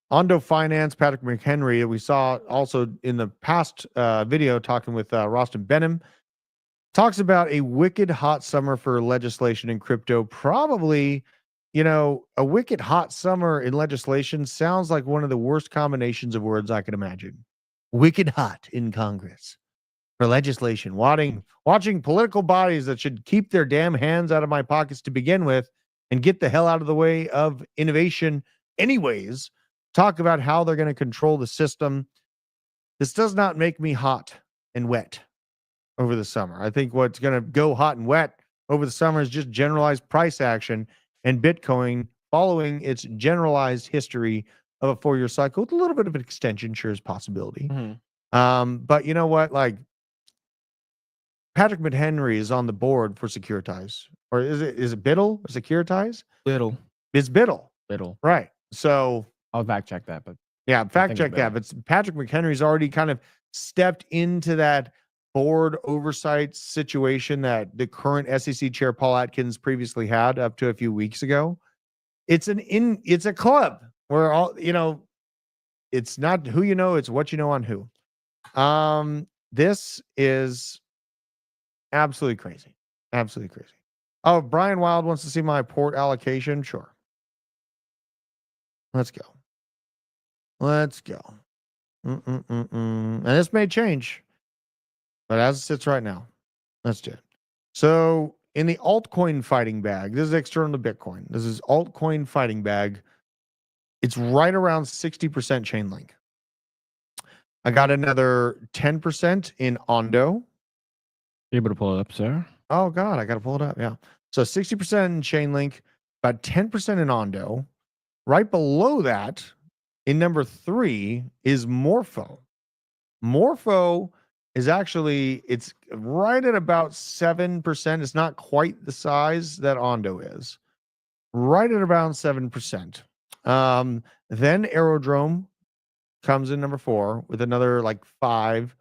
A: Ondo Finance, Patrick McHenry, we saw also in the past video talking with Rostin Benham, talks about a wicked hot summer for legislation in crypto. Probably, a wicked hot summer in legislation sounds like one of the worst combinations of words I could imagine. Wicked hot in Congress for legislation. Watching political bodies that should keep their damn hands out of my pockets to begin with and get the hell out of the way of innovation anyways, talk about how they're going to control the system. This does not make me hot and wet over the summer. I think what's going to go hot and wet over the summer is just generalized price action and Bitcoin following its generalized history of a 4-year cycle with a little bit of an extension, sure is a possibility. But you know what? Like, Patrick McHenry is on the board for Securitize. Or is it Biddle or Securitize?
B: Biddle.
A: It's Biddle.
B: Biddle.
A: Right. So
B: I'll fact check that, but
A: yeah, fact check that. But Patrick McHenry's already kind of stepped into that board oversight situation that the current SEC chair Paul Atkins previously had up to a few weeks ago. It's a club where all, it's not who you know, it's what you know on who. This is absolutely crazy. Absolutely crazy. Oh, Brian Wild wants to see my port allocation. Sure. Let's go. And this may change, but as it sits right now, let's do it. So in the altcoin fighting bag, this is external to Bitcoin. This is altcoin fighting bag. It's right around 60% chain link. I got another 10% in Ondo.
B: You able to pull it up, sir?
A: Oh God, I got to pull it up. Yeah. So 60% in Chainlink, about 10% in Ondo. Right below that, in number 3, is Morpho. Morpho is actually, it's right at about 7%. It's not quite the size that Ondo is. Right at around 7%. Then Aerodrome comes in number 4 with another like 5%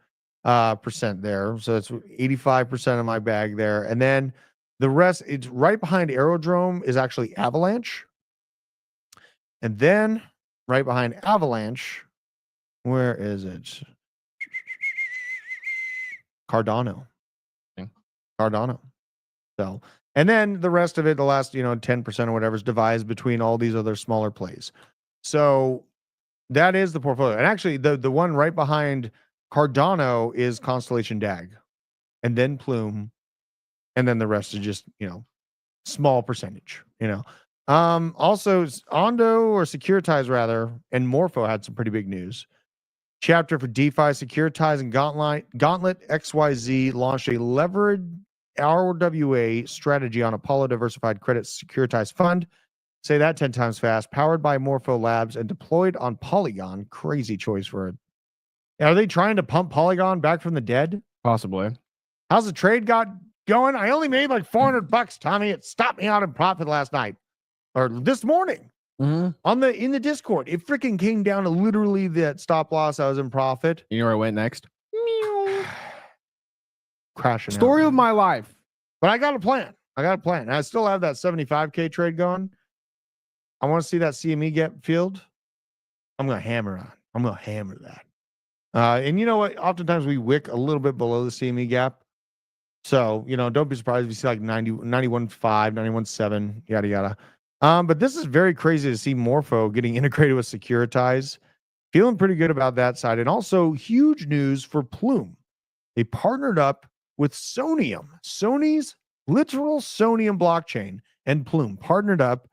A: there. So it's 85% of my bag there. And then the rest, it's right behind Aerodrome is actually Avalanche. And then right behind Avalanche, where is it? Cardano. Cardano. So, and then the rest of it, the last, 10% or whatever is divided between all these other smaller plays. So that is the portfolio. And actually the one right behind Cardano is Constellation DAG, and then Plume, and then the rest is just, small percentage, Also Ondo or Securitize rather, and Morpho had some pretty big news. Chapter for DeFi, Securitize, and Gauntlet XYZ launched a leveraged RWA strategy on Apollo Diversified Credit Securitized Fund. Say that 10 times fast. Powered by Morpho Labs and deployed on Polygon. Crazy choice for it. Are they trying to pump Polygon back from the dead?
B: Possibly.
A: How's the trade got going? I only made like $400, Tommy. It stopped me out in profit last night or this morning in the Discord. It freaking came down to literally that stop loss. I was in profit.
B: You know where I went next?
A: Crashing.
B: Story of my life.
A: But I got a plan. And I still have that 75K trade going. I want to see that CME get filled. I'm going to hammer that. And you know what? Oftentimes we wick a little bit below the CME gap. So, don't be surprised if you see like 91.5, 91.7, yada, yada. But this is very crazy to see Morpho getting integrated with Securitize. Feeling pretty good about that side. And also huge news for Plume. They partnered up with Sonium. Sony's literal Sonium blockchain and Plume partnered up.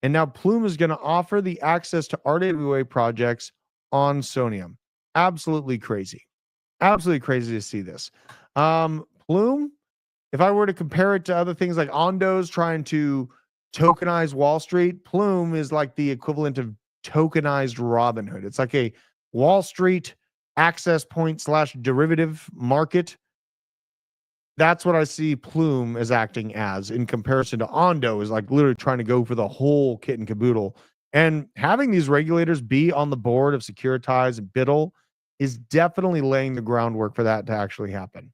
A: And now Plume is going to offer the access to RWA projects on Sonium. Absolutely crazy. Absolutely crazy to see this. Plume, if I were to compare it to other things like Ondo's trying to tokenize Wall Street, Plume is like the equivalent of tokenized Robinhood. It's like a Wall Street access point / derivative market that's what I see Plume is acting as in comparison to Ondo, is like literally trying to go for the whole kit and caboodle. And having these regulators be on the board of Securitize and Biddle is definitely laying the groundwork for that to actually happen.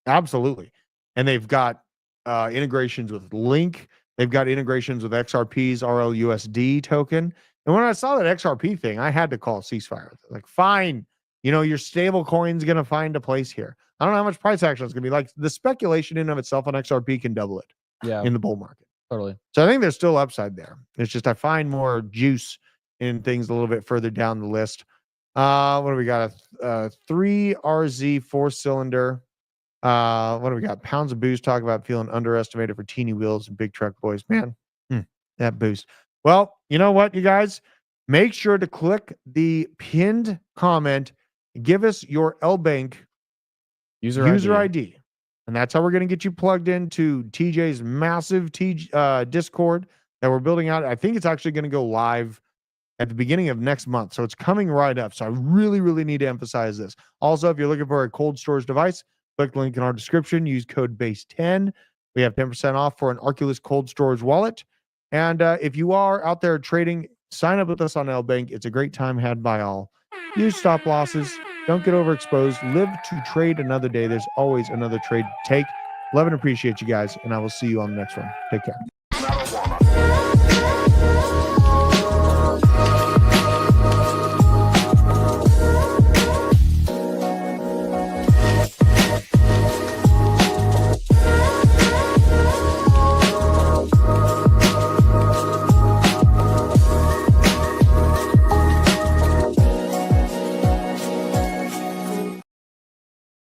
A: Absolutely. And they've got integrations with Link. They've got integrations with XRP's RLUSD token. And when I saw that XRP thing, I had to call ceasefire. Like, fine, your stable coin's going to find a place here. I don't know how much price action it's going to be. Like, the speculation in and of itself on XRP can double it in the bull market.
B: Totally.
A: So I think there's still upside there. It's just I find more juice in things a little bit further down the list. What do we got? A 3RZ 4-cylinder. What do we got? Pounds of boost. Talk about feeling underestimated for teeny wheels and big truck boys. Man, that boost. Well, you know what, you guys? Make sure to click the pinned comment. Give us your LBank user ID. And that's how we're going to get you plugged into TJ's massive Discord that we're building out. I think it's actually going to go live at the beginning of next month. So it's coming right up. So I really, really need to emphasize this. Also, if you're looking for a cold storage device, click the link in our description. Use code BASE10. We have 10% off for an Arculus cold storage wallet. And if you are out there trading, sign up with us on LBank. It's a great time had by all. Use stop losses. Don't get overexposed. Live to trade another day. There's always another trade to take. Love and appreciate you guys, and I will see you on the next one. Take care.